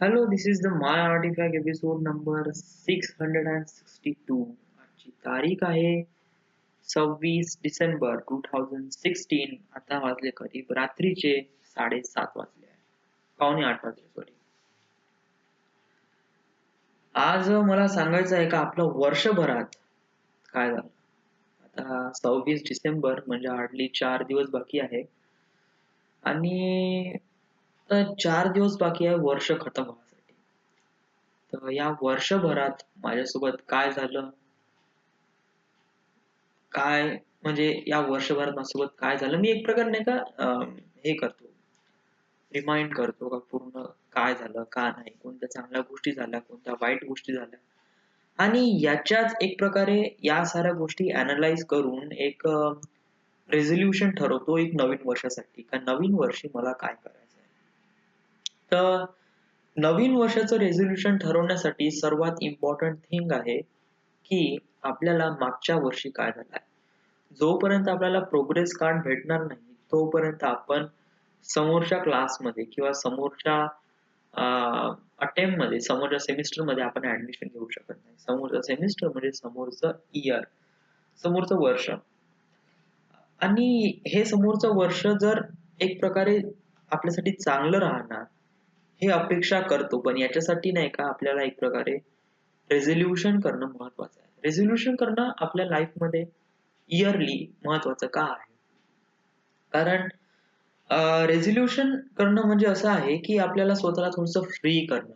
Hello, this is the My Artifact episode number 662. आजची तारीख आहे 26 डिसेंबर 2016. आता वाजले करीब रात्रीचे 7:30 वाजले आहे. पावणे 8 वाजले सॉरी. आज मला सांगायचं आहे का आपलं वर्षभरात काय झालं. आता 26 डिसेंबर म्हणजे हार्डली 4 दिवस बाकी आहे आणि 4 दिवस बाकी आहे वर्ष खतम होण्यासाठी. तर या वर्षभरात माझ्यासोबत काय झालं, काय म्हणजे या वर्षभरात माझ्यासोबत काय झालं, मी एक प्रकारे नाही का हे करतो, रिमाइंड करतो का पूर्ण काय झालं, का नाही, कोणत्या चांगल्या गोष्टी झाल्या, कोणत्या वाईट गोष्टी झाल्या, आणि याच्याच एक प्रकारे या साऱ्या गोष्टी अनालाइज करून एक रेझोल्युशन ठरवतो एक नवीन वर्षासाठी, का नवीन वर्षी मला काय करायचं आहे. तर नवीन वर्षाचं रेझोल्युशन ठरवण्यासाठी सर्वात इम्पॉर्टंट थिंग आहे की आपल्याला मागच्या वर्षी काय झालंय. जोपर्यंत आपल्याला प्रोग्रेस कार्ड भेटणार नाही तोपर्यंत आपण समोरच्या क्लासमध्ये किंवा समोरच्या अटेम्प्ट मध्ये, समोरच्या सेमिस्टर मध्ये आपण ऍडमिशन घेऊ शकत नाही. समोरचं सेमिस्टर म्हणजे समोरचं इयर, समोरचं वर्ष. आणि हे समोरचं वर्ष जर एक प्रकारे आपल्यासाठी चांगलं राहणार हे अपेक्षा करतो, पण याच्यासाठी नाही का आपल्याला एक प्रकारे रेझोल्युशन करणं महत्वाचं आहे. रेझोल्युशन करणं आपल्या लाईफ मध्ये इयरली महत्वाचं का आहे, कारण रेझोल्युशन करणं म्हणजे असं आहे की आपल्याला स्वतःला थोडंसं फ्री करणं.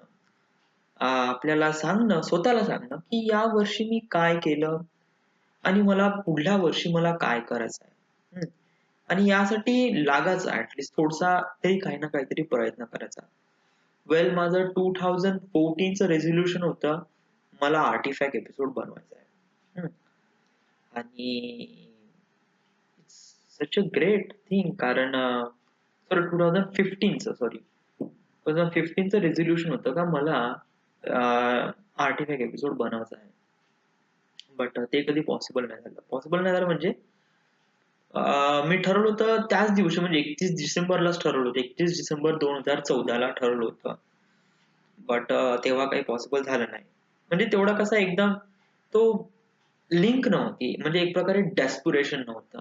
आपल्याला सांगणं, स्वतःला सांगणं की या वर्षी मी काय केलं आणि मला पुढल्या वर्षी मला काय करायचं आहे. आणि यासाठी लागायचा ऍटलिस्ट थोडसा तरी काही ना काहीतरी प्रयत्न करायचा. वेल, माझं 2014चं रेझोल्युशन होतं मला आर्टिफॅक्ट एपिसोड बनवायचा आहे. आणि सच अ ग्रेट थिंग, कारण सॉरी 2015चं रेझोल्युशन होतं का मला आर्टिफॅक्ट एपिसोड बनवायचा आहे. बट ते कधी पॉसिबल नाही झालं म्हणजे मी ठरवलं होतं त्याच दिवशी, म्हणजे 31 डिसेंबरलाच ठरवलं होतं. 31 डिसेंबर 2014ला ठरवलं होतं. बट तेव्हा काही पॉसिबल झालं नाही. म्हणजे तेवढा कसा एकदम तो लिंक नव्हती, म्हणजे एक प्रकारे डेस्पिरेशन नव्हतं.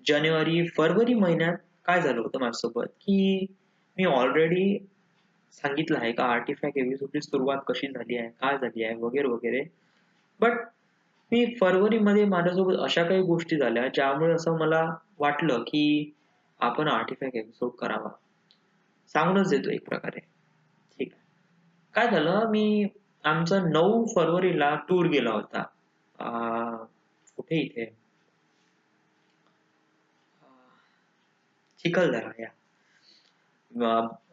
जानेवारी फरवरी महिन्यात काय झालं होतं माझ्यासोबत की मी ऑलरेडी सांगितलं आहे का आर्टिफॅक्ट एपिसोडची सुरुवात कशी झाली आहे, काय झाली आहे, वगैरे वगैरे. बट मी फरवरीमध्ये माझ्यासोबत अशा काही गोष्टी झाल्या ज्यामुळे असं मला वाटलं की आपण आर्टिफॅक्ट एपिसोड करावा. सांगूनच देतो एक प्रकारे. ठीक आहे. काय झालं, मी आमचा 9 फरवरीला टूर गेला होता. कुठे इथे चिखलदरा या.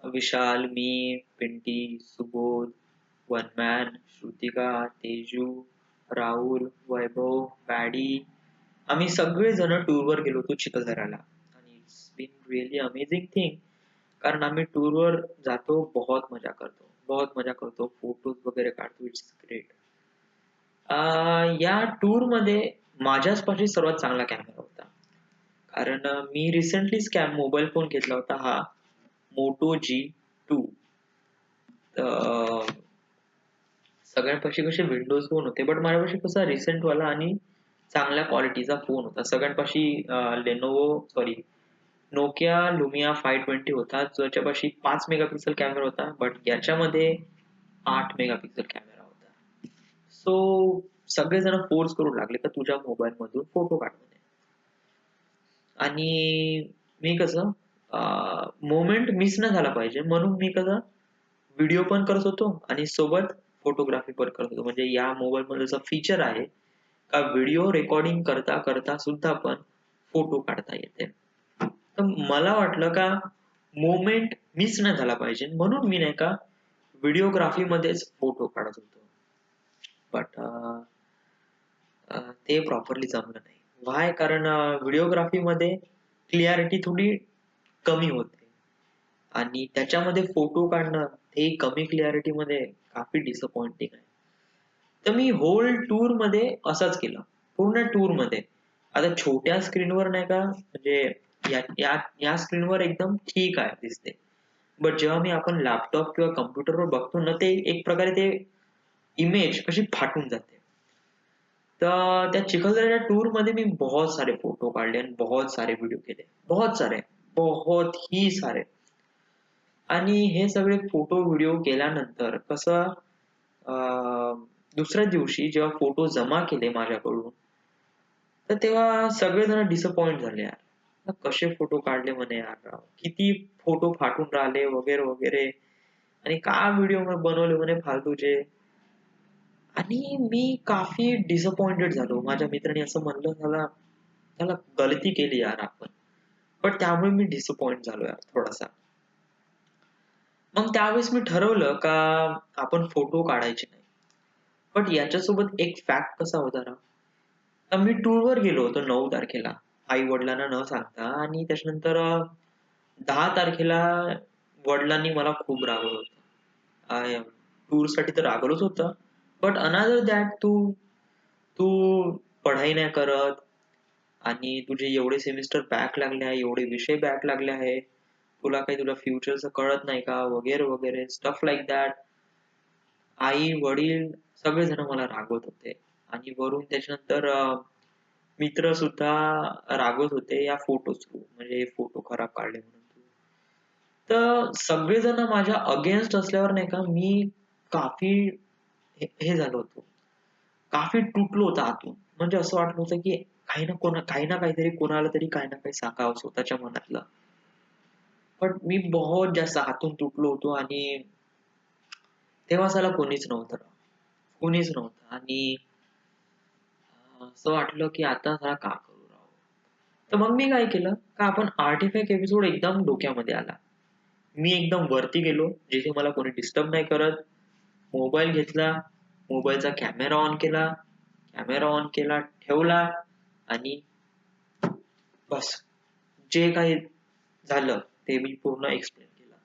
विशाल, मी, पिंटी, सुबोध, वनमॅन, श्रुतिका, तेजू, राहुल, वैभव, पॅडी, आम्ही सगळे जण टूरवर गेलो होतो चिखलदऱ्याला. आणि it's been really amazing thing, कारण आम्ही टूरवर जातो, बहुत मजा करतो, फोटोज वगैरे काढतो. It's great. या टूर मध्ये माझ्याच पाशी सर्वात चांगला कॅमेरा होता, कारण मी रिसेंटलीच मोबाईल फोन घेतला होता, हा Moto G2. सगळ्यांपाशी कसे विंडोज फोन होते, बट माझ्यापाशी कसा रिसेंट वाला आणि चांगल्या क्वालिटीचा फोन होता. सगळ्यांपाशी नोकिया लुमिया 520 होता, ज्याच्यापाशी 5 मेगापिक्सल कॅमेरा होता, बट याच्यामध्ये 8 मेगापिक्सल कॅमेरा होता. सो सगळेजण फोर्स करू लागले का तुझ्या मोबाईल मधून फोटो काढ म्हणे. आणि मी कसं मोमेंट मिस नाही झाला पाहिजे म्हणून मी कसं व्हिडिओ पण करत होतो आणि सोबत फोटोग्राफी पण करत होतो. म्हणजे या मोबाईल मध्ये असं फीचर आहे का व्हिडिओ रेकॉर्डिंग करता करता सुद्धा पण फोटो काढता येते. तर मला वाटलं का मोमेंट मिस नाही झाला पाहिजे म्हणून मी नाही का व्हिडिओग्राफी मध्येच फोटो काढत होतो. बट ते प्रॉपरली जमलं नाही. व्हाय, कारण व्हिडिओग्राफी मध्ये क्लिअरिटी थोडी कमी होते आणि त्याच्यामध्ये फोटो काढणं हे कमी क्लिअरिटी मध्ये काफी डिसअपॉइंटिंग आहे. तर मी होल टूर मध्ये असंच केलं, पूर्ण टूर मध्ये. आता छोट्या स्क्रीनवर नाही का, म्हणजे या स्क्रीनवर एकदम ठीक आहे दिसते, बट जेव्हा मी आपण लॅपटॉप किंवा कॉम्प्युटरवर बघतो ना, ते एक प्रकारे ते इमेज कशी फाटून जाते. तर त्या चिखलदऱ्याच्या टूर मध्ये मी बहुत सारे फोटो काढले आणि बहुत सारे व्हिडिओ केले. बहुत सारे, बहुत ही सारे. आणि हे सगळे फोटो व्हिडिओ केल्यानंतर कसं दुसऱ्या दिवशी जेव्हा फोटो जमा केले माझ्याकडून, तर तेव्हा सगळेजण डिसअपॉइंट झाले यार. कसे फोटो काढले म्हणे यार राव. किती फोटो फाटून राहिले वगैरे वगैरे. आणि का व्हिडिओ बनवले म्हणे फालतूचे. आणि मी काफी डिसअपॉइंटेड झालो. माझ्या मित्राने असं म्हणलं, "त्याला त्याला गलती केली यार आपण." पण त्यामुळे मी डिसअपॉइंट झालो यार थोडासा. मग त्यावेळेस मी ठरवलं का आपण फोटो काढायचे नाही. बट याच्यासोबत एक फॅक्ट कसा होता ना, तर मी टूरवर गेलो होतो 9 तारखेला. आई-वडिलांना न सांगता आणि त्याच्यानंतर 10 तारखेला वडिलांनी मला खूप रागवलं होतं. टूरसाठी तर रागवलंच होतं. बट अनदर दॅट तू तू पढाई नाही करत आणि तुझे एवढे सेमिस्टर बॅक लागले आहे, एवढे विषय बॅक लागले आहे. तुला काही तुला फ्युचरचं कळत नाही का? वगैरे, वगैरे स्टफ लाइक दॅट. आई-वडील सगळेजण मला रागवत होते आणि वरून त्याच्यानंतर मित्र सुद्धा रागवत होते या फोटो थ्रू. म्हणजे फोटो खराब काढले म्हणून तू. तर सगळेजण माझ्या अगेन्स्ट असल्यावर नाही का मी काफी हे झालो होतो. काफी तुटलो होतो आतून. म्हणजे असं वाटलं होतं की काही ना काहीतरी कोणाला तरी काही ना काही सांगावं स्वतःच्या मनातलं. पण मी बहुत जास्त आतून तुटलो होतो आणि तेव्हा त्याला कोणीच नव्हतं. कोणीच नव्हतं आणि असं वाटलं की आता जरा का करू राव. तर मग मी काय केलं का आपण आर्टिफॅक्ट एपिसोड एकदम डोक्यामध्ये आला. मी एकदम वरती गेलो जिथे मला कोणी डिस्टर्ब नाही करत. मोबाईल घेतला, मोबाईलचा कॅमेरा ऑन केला, ठेवला आणि बस जे काही झालं ते मी पूर्ण एक्सप्लेन केलं.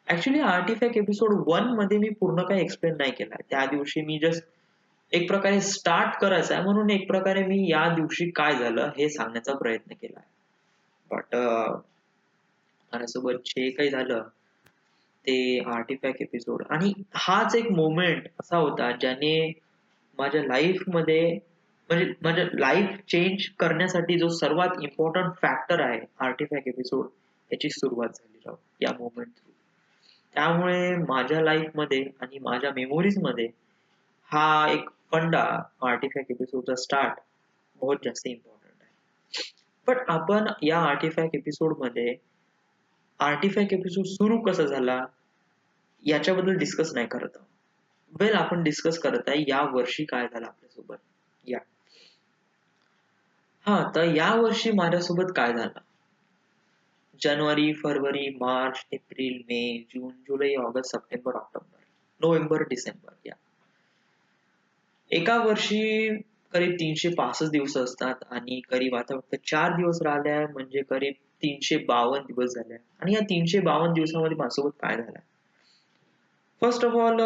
ऍक्च्युली आर्टिफॅक्ट एपिसोड 1 मध्ये मी पूर्ण काही एक्सप्लेन नाही केला. त्या दिवशी मी जस्ट एक प्रकारे स्टार्ट करायचा आहे म्हणून एक प्रकारे मी या दिवशी काय झालं हे सांगण्याचा प्रयत्न केला. बट माझ्यासोबत जे काही झालं ते आर्टिफॅक्ट एपिसोड आणि हाच एक मोमेंट असा होता ज्याने माझ्या लाईफमध्ये म्हणजे माझ्या लाईफ चेंज करण्यासाठी जो सर्वात इम्पॉर्टंट फॅक्टर आहे आर्टिफॅक्ट एपिसोड याची सुरुवात झाली राव या मोमेंट थ्रू. त्यामुळे माझ्या लाईफमध्ये आणि माझ्या मेमोरीज मध्ये हा एक फंडा आर्टिफॅक्ट एपिसोडचा स्टार्ट बहुत जास्त इम्पॉर्टंट आहे. पण आपण या आर्टिफॅक्ट एपिसोड मध्ये आर्टिफॅक्ट एपिसोड सुरू कसा झाला याच्याबद्दल डिस्कस नाही करत आहोत. वेल आपण डिस्कस करत आहे या वर्षी काय झालं आपल्यासोबत. या हा तर या वर्षी माझ्यासोबत काय झालं. जानेवारी, फरवरी, मार्च, एप्रिल, मे, जून, जुलै, ऑगस्ट, सप्टेंबर, ऑक्टोबर, नोव्हेंबर, डिसेंबर या एका वर्षी करीब 365 दिवस असतात आणि करीब आता फक्त 4 दिवस राहिले आहे म्हणजे करीब 352 दिवस झाले आणि या 352 दिवसामध्ये माझ्यासोबत काय झालं. फर्स्ट ऑफ ऑल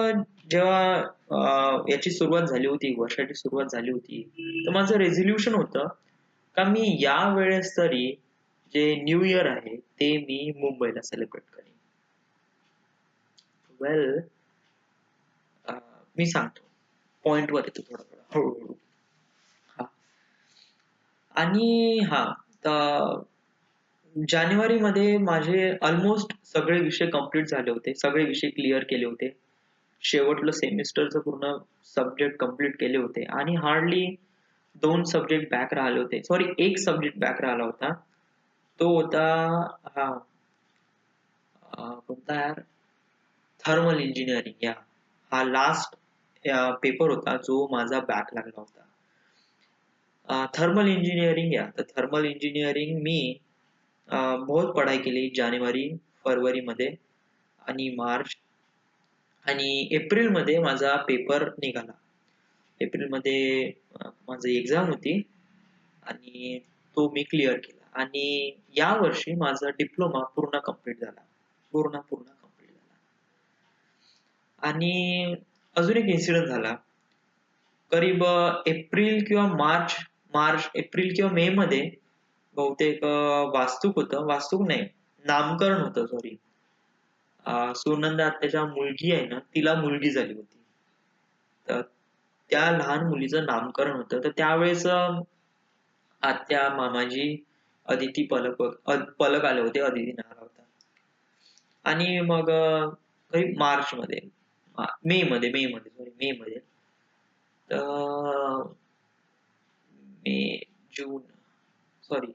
जेव्हा याची सुरुवात झाली होती, वर्षाची सुरुवात झाली होती, तर माझं रेझोल्युशन होतं का मी या वेळेस तरी जे न्यू इयर आहे ते मी मुंबईला सेलिब्रेट करेन. वेल मी सांगतो पॉइंटवर येतो थोडा थोडा हळूहळू. हा आणि हा तर जानेवारीमध्ये माझे ऑलमोस्ट सगळे विषय कंप्लीट झाले होते. सगळे विषय क्लिअर केले होते. शेवटलं सेमिस्टरचं पूर्ण सब्जेक्ट कंप्लीट केले होते आणि हार्डली 2 सब्जेक्ट बॅक राहिले होते. सॉरी 1 सब्जेक्ट बॅक राहिला होता. तो होता हा कोणता यार थर्मल इंजिनिअरिंग या हा लास्ट पेपर होता जो माझा बॅक लागला होता. थर्मल इंजिनिअरिंग या तर थर्मल इंजिनिअरिंग मी बहुत पढ़ाई केली जानेवारी फरवरी मध्ये आणि मार्च आणि एप्रिल मध्ये माझा पेपर निघाला. एप्रिल मध्ये माझी एक्झाम होती आणि तो मी क्लिअर केला आणि या वर्षी माझा डिप्लोमा पूर्ण कंप्लीट झाला. पूर्ण कंप्लीट झाला. आणि अजून एक इन्सिडेंट झाला. करीब एप्रिल किंवा मार्च एप्रिल किंवा मे मध्ये बहुतेक वास्तूक होतं. वास्तूक नाही, नामकरण होतं सॉरी. सुनंदा आत्याच्या मुलगी आहे ना, तिला मुलगी झाली होती. तर त्या लहान मुलीचं नामकरण होतं. तर त्यावेळेस आत्या, मामाजी, अदिती पलक पलक आले होते. अदिती नाव होता. आणि मग काही मार्चमध्ये, मे मध्ये सॉरी मे मध्ये, तर मे, जून, सॉरी,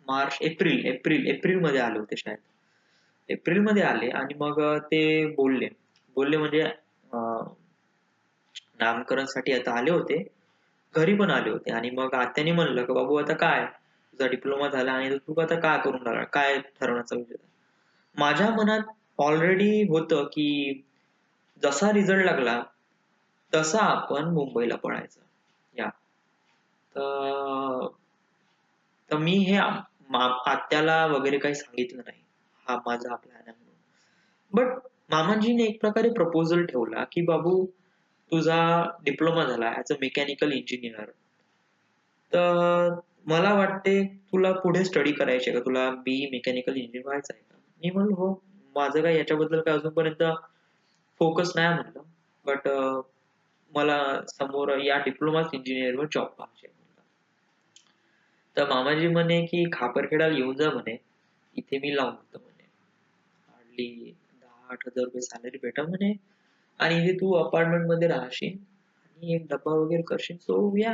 मार्च, एप्रिल मध्ये आले होते शायद. एप्रिल मध्ये आले आणि मग ते बोलले बोलले म्हणजे नामकरणसाठी आता आले होते. घरी पण आले होते आणि मग आत्याने म्हणलं की बाबू आता काय, तुझा डिप्लोमा झाला आणि तू आता काय करून राहिला, काय ठरवण्याचा विचार आहे?" माझ्या मनात ऑलरेडी होतं की जसा रिझल्ट लागला तसा आपण मुंबईला पळायचं. या तर तर मी हे आत्याला वगैरे काही सांगितलं नाही. हा माझा प्लॅन आहे म्हणून. बट मामाजीने एक प्रकारे प्रपोजल ठेवला की बाबू, तुझा डिप्लोमा झाला ऍज अ मेकॅनिकल इंजिनियर, तर मला वाटते तुला पुढे स्टडी करायची आहे का, तुला बीई मेकॅनिकल इंजिनियर व्हायचं आहे का? मी म्हणलो हो, माझं काय याच्याबद्दल काय अजूनपर्यंत फोकस नाही म्हणलं. बट मला समोर या डिप्लोमा इंजिनिअरवर जॉब पाहिजे म्हणलं. तर मामाजी म्हणे की खापरखेडाला येऊन जा म्हणे, इथे मी लावून देतो म्हणे, हार्डली 10-8 हजार रुपये सॅलरी भेटा म्हणे, आणि इथे तू अपार्टमेंट मध्ये राहशील आणि एक डब्बा वगैरे करशील, सो या,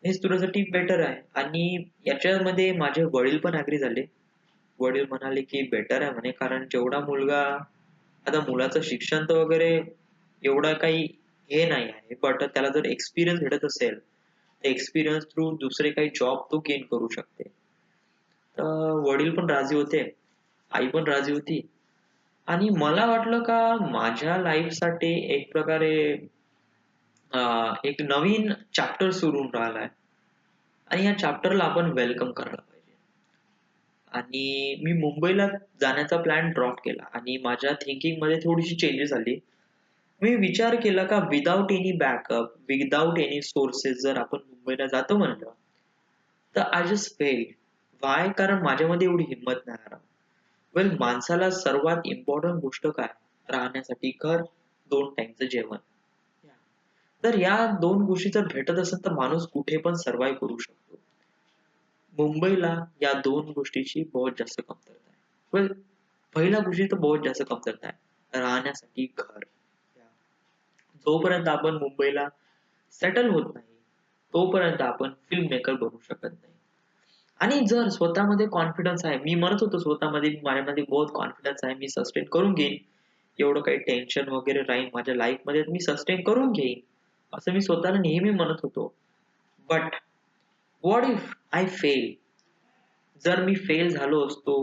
हेच तुझ्यासाठी बेटर आहे. आणि याच्यामध्ये माझे वडील पण अग्री झाले. वडील म्हणाले की बेटर आहे म्हणे, कारण जेवढा मुलगा, आता मुलाचं शिक्षण तर वगैरे एवढं काही हे नाही आहे, बट त्याला जर एक्सपिरियन्स भेटत असेल, एक्सपिरियन्स थ्रू दुसरे काही जॉब तो गेन करू शकते. तर वडील पण राजी होते, आई पण राजी होती. आणि मला वाटलं का माझ्या लाईफ साठी एक प्रकारे एक नवीन चॅप्टर सुरू होऊन राहिलाय आणि या चॅप्टरला आपण वेलकम करायला पाहिजे. आणि मी मुंबईला जाण्याचा प्लॅन ड्रॉप केला आणि माझ्या थिंकिंग मध्ये थोडीशी चेंजेस आली. मी विचार केला का without any backup, without any sources जर आपण मुंबईला जातो म्हणलं, तर आय जस्ट फेल. वाय? कारण माझ्यामध्ये एवढी हिंमत नाही राहणार. वेल, माणसाला सर्वात इम्पॉर्टंट गोष्ट काय? राहण्यासाठी घर, 2 टाइमचं जेवण. तर या 2 गोष्टी जर भेटत असेल तर माणूस कुठे पण सर्व्हाइव्ह करू शकतो. मुंबईला या 2 गोष्टीची बहुत जास्त कमतरता आहे. वेल, पहिल्या गोष्टी तर बहुत जास्त कमतरता आहे, राहण्यासाठी घर. जोपर्यंत आपण मुंबईला सेटल होत नाही, तोपर्यंत आपण फिल्म मेकर बनू शकत नाही. आणि जर स्वतःमध्ये कॉन्फिडन्स आहे, मी म्हणत होतो स्वतःमध्ये, माझ्यामध्ये बहुत कॉन्फिडन्स आहे, मी सस्टेन करून घेईन, एवढं काही टेन्शन वगैरे राहील माझ्या लाईफ मध्ये, मी सस्टेन करून घेईन, असं मी स्वतःला नेहमी म्हणत होतो. But what if I fail? जर मी फेल झालो असतो,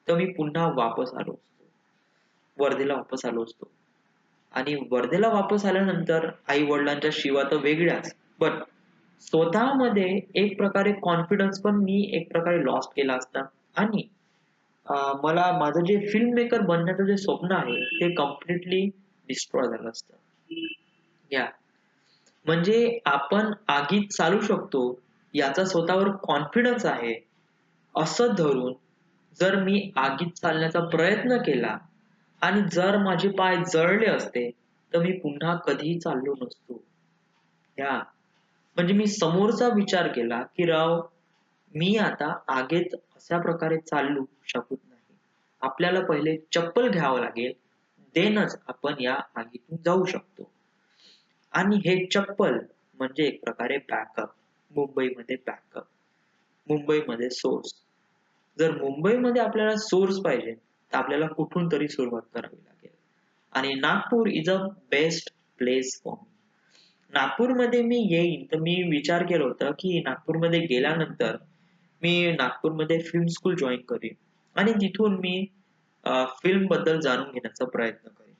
तर मी पुन्हा वापस आलो असतो, वर्धेला वापस आलो असतो. आणि वर्धेला वापस आल्यानंतर आई वडिलांच्या शिवा तर वेगळ्याच, बट स्वतःमध्ये एक प्रकारे कॉन्फिडन्स पण मी एक प्रकारे लॉस्ट केला असता. आणि मला माझं जे फिल्म मेकर बनण्याचं जे स्वप्न आहे ते कम्प्लिटली डिस्ट्रॉय झालं असतं. या म्हणजे आपण आगीत चालू शकतो याचा स्वतःवर कॉन्फिडन्स आहे असं धरून, जर मी आगीत चालण्याचा प्रयत्न केला आणि जर माझे पाय जळले असते, तर मी पुन्हा कधीही चाललो नसतो. या म्हणजे मी समोरचा विचार केला की राव, मी आता आगीत अशा प्रकारे चालू शकत नाही. आपल्याला पहिले चप्पल घ्यावं लागेल, देनच आपण या आगीतून जाऊ शकतो. आणि हे चप्पल म्हणजे एक प्रकारे बॅकअप. मुंबईमध्ये बॅकअप, मुंबईमध्ये सोर्स. जर मुंबईमध्ये आपल्याला सोर्स पाहिजे, तर आपल्याला कुठून तरी सुरुवात करावी लागेल. आणि Nagpur is a best place for me. नागपूरमध्ये मी येईन तर मी विचार केला होता की नागपूरमध्ये गेल्यानंतर मी नागपूरमध्ये फिल्म स्कूल जॉईन करीन आणि तिथून मी फिल्म बद्दल जाणून घेण्याचा प्रयत्न करेन.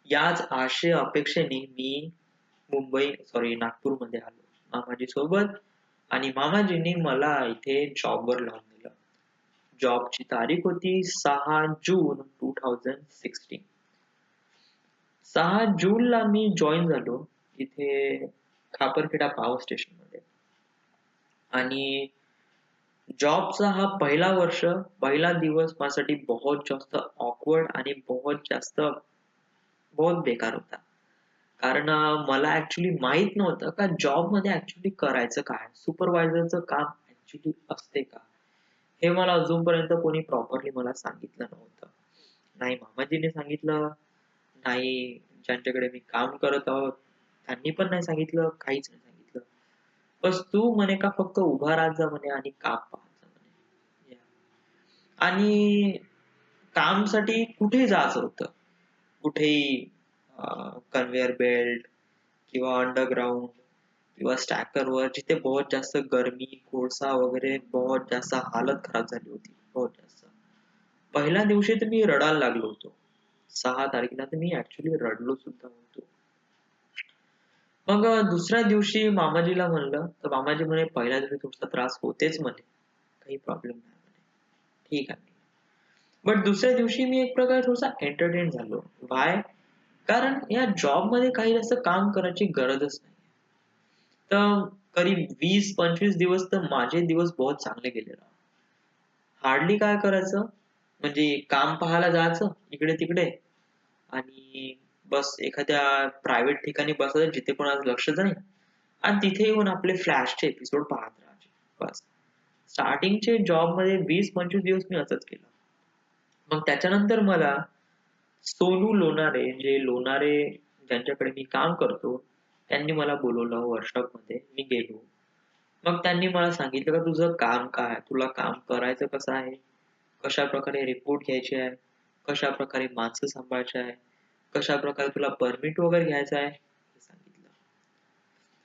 याच आशय अपेक्षेने मी नागपूरमध्ये आलो मामाजी सोबत. आणि मामाजींनी मला इथे जॉबवर लावून दिलं. जॉबची तारीख होती 6 जून 2016. 6 जूनला मी जॉईन झालो इथे खापरखेडा पॉवर स्टेशन मध्ये. आणि जॉबचा हा पहिला दिवस माझ्यासाठी बहुत जास्त ऑकवर्ड आणि बहुत बेकार होता. कारण मला ऍक्च्युली माहित नव्हतं का जॉब मध्ये ऍक्च्युली करायचं काय, सुपरवायझरचं काम ऍक्च्युली असते का, हे मला अजूनपर्यंत कोणी प्रॉपरली मला सांगितलं नव्हतं. नाही मामाजीने सांगितलं, नाही ज्यांच्याकडे मी काम करत आहोत त्यांनी पण नाही सांगितलं, काहीच नाही सांगितलं. बस तू म्हणे का फक्त उभा राहत जा म्हणे आणि काम पाहत जा म्हणे. आणि कामसाठी कुठेही जायचं होतं, कुठेही कन्व्हेअर बेल्ट किंवा अंडरग्राउंड किंवा स्टॅकरवर, जिथे बहुत जास्त गरमी, कोळसा वगैरे बहुत जास्त हालत खराब झाली होती, बहुत जास्त. पहिल्या दिवशी तर मी रडायला लागलो होतो. 6 तारखेला तर मी ऍक्च्युली रडलो सुद्धा होतो. मग दुसऱ्या दिवशी मामाजीला म्हणलं तर मामाजी म्हणे पहिल्या दिवशी थोडासा त्रास होतेच म्हणे, काही प्रॉब्लेम नाही म्हणे, ठीक आहे. बट दुसऱ्या दिवशी मी एक प्रकारे थोडासा एंटरटेन झालो. वाय? कारण या जॉब मध्ये काही जास्त काम करायची गरजच नाही. तर करीब 20-25 दिवस तर माझे दिवस बहुत चांगले गेले. हार्डली काय करायचं, म्हणजे काम पाहायला जायचं इकडे तिकडे आणि बस एखाद्या प्रायव्हेट ठिकाणी बसायचं जिथे कोणाचं लक्ष नाही आणि तिथे येऊन आपले फ्लॅशचे एपिसोड पाहत राहायचे. बस स्टार्टिंगचे जॉब मध्ये 20-25 दिवस मी असंच केलं. मग त्याच्यानंतर मला सोनू लोणारे, ज्यांच्याकडे मी काम करतो, त्यांनी मला बोलवलं वर्कशॉप मध्ये. मी गेलो. मग त्यांनी मला सांगितलं का तुझं काम काय, तुला काम करायचं कसं आहे, कशा प्रकारे रिपोर्ट घ्यायचे आहे, कशा प्रकारे माणसं सांभाळायचे आहे, कशा प्रकारे तुला परमिट वगैरे घ्यायचं आहे, हे सांगितलं.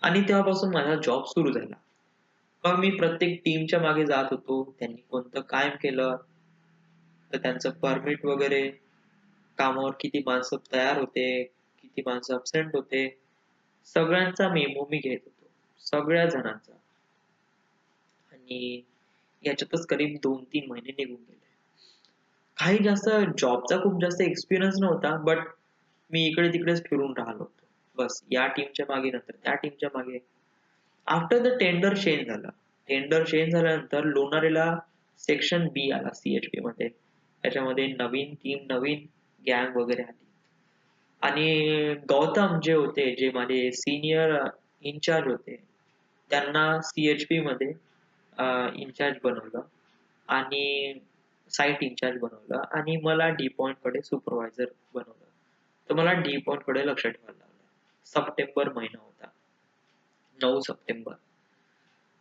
आणि तेव्हापासून माझा जॉब सुरू झाला. मग मी प्रत्येक टीमच्या मागे जात होतो, त्यांनी कोणतं काम केलं तर त्यांचं परमिट वगैरे, कामावर किती माणसं तयार होते, किती माणसं अब्सेंट होते, सगळ्यांचा मेमो मी घेत होतो, सगळ्या जणांचा. आणि याच्यातच करीब 2-3 महिने निघून गेले. काही जास्त जॉबचा खूप जास्त एक्सपिरियन्स नव्हता, बट मी इकडे तिकडेच फिरून राहिलो होतो. बस या टीमच्या मागे नंतर त्या टीमच्या मागे. आफ्टर द टेंडर चेंज झाला. टेंडर चेंज झाल्यानंतर लोणारेला सेक्शन बी आला सीएचपी मध्ये. त्याच्यामध्ये नवीन टीम, नवीन गँग वगैरे आली. आणि गौतम जे होते, जे माझे सिनियर इन्चार्ज होते, त्यांना सीएचपी मध्ये इन्चार्ज बनवलं आणि साईट इन्चार्ज बनवलं आणि मला डी पॉइंट कडे सुपरवायझर बनवलं. तर मला डी पॉइंट कडे लक्ष ठेवायला लागलं. सप्टेंबर महिना होता, 9 सप्टेंबर.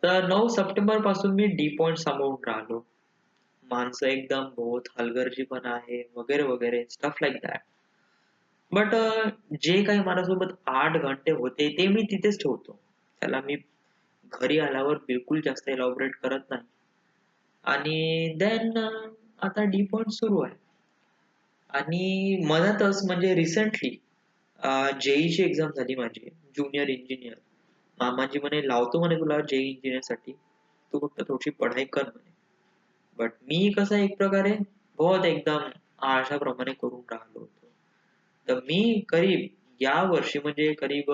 तर 9 सप्टेंबर पासून मी डी पॉइंट सांभाळून राहिलो. माणसं एकदम बहुत हलगर्जीपणा आहे वगैरे वगैरे स्टफ लाईक दॅट. बट जे काही माझ्यासोबत 8 घंटे होते ते मी तिथेच ठेवतो. त्याला मी घरी आल्यावर बिलकुल जास्त एलॉबरेट करत नाही. आणि देन आता डी पॉइंट सुरू आहे. आणि मधातच म्हणजे रिसेंटली जेईची एक्झाम झाली माझी, ज्युनियर इंजिनियर. मामाजी म्हणे लावतो म्हणे तुला जेई इंजिनियर साठी, तू फक्त थोडीशी पढाई कर म्हणे. बट मी कसं एक प्रकारे बहुत एकदम आळशाप्रमाणे करून राहिलो होतो. तर मी करीब या वर्षी म्हणजे करीब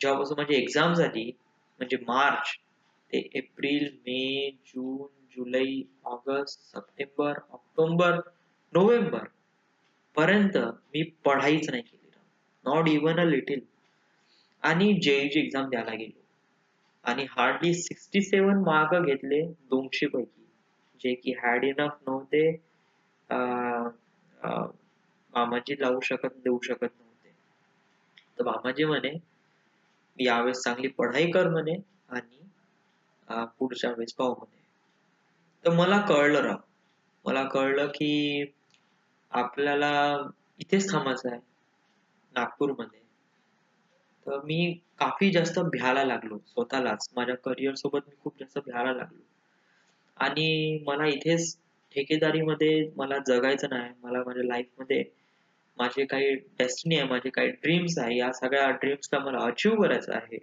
जेव्हापासून माझी एक्झाम झाली, म्हणजे मार्च ते एप्रिल, मे, जून, जुलै, ऑगस्ट, सप्टेंबर, ऑक्टोबर, नोव्हेंबर पर्यंत मी पढाईच नाही केली, नॉट इवन अ लिटिल. आणि जेईची एक्झाम द्यायला गेलो आणि हार्डली 67 मार्क घेतले 200 पैकी, जे की हॅड इनफ नव्हते. अं, अं, मामाजी देऊ शकत नव्हते. तर मामाजी म्हणे यावेळेस चांगली पढाई कर म्हणे आणि पुढच्या वेळेस पाहू म्हणे. तर मला कळलं की आपल्याला इथेच थांबायचं आहे नागपूरमध्ये. तर मी काफी जास्त भ्यायला लागलो स्वतःलाच, माझ्या करिअर सोबत मी खूप जास्त भ्यायला लागलो. आणि मला इथेच ठेकेदारीमध्ये मला जगायचं नाही. मला माझ्या लाईफ मध्ये माझे काही डेस्टिनी आहे, माझे काही ड्रीम्स आहे, या सगळ्या ड्रीम्सला मला अचीव्ह करायचं आहे,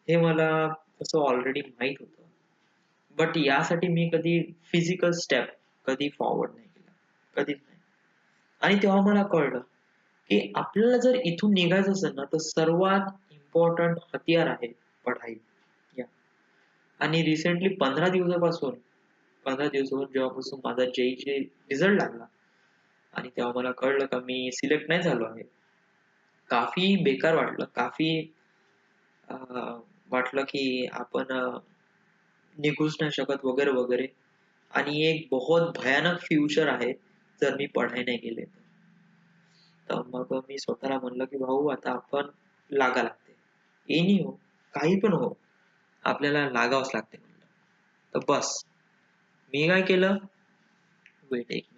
हे मला तसं ऑलरेडी माहित होतं. बट यासाठी मी कधी फिजिकल स्टेप कधी फॉरवर्ड नाही केला, कधीच नाही. आणि तेव्हा मला कळलं की आपल्याला जर इथून निघायचं असेल ना, तर सर्वात इम्पॉर्टंट हतियार आहे पढाई. या आणि रिसेंटली 15 दिवसापासून 15 दिवसाहून जेव्हापासून माझा JEE रिझल्ट लागला आणि तेव्हा मला कळलं का मी सिलेक्ट नाही झालो आहे. काफी बेकार वाटलं. काफी वाटलं की आपण निघूच नाही शकत वगैरे वगैरे. आणि एक बहुत भयानक फ्युचर आहे जर मी पढाई नाही केले तर. तर मग मी स्वतःला म्हणलं की भाऊ आता आपण लागा लागते. एनी हो, काही पण हो, आपल्याला लागावंच लागते म्हणलं. तर बस मी काय केलं, वेट एक मिनिट.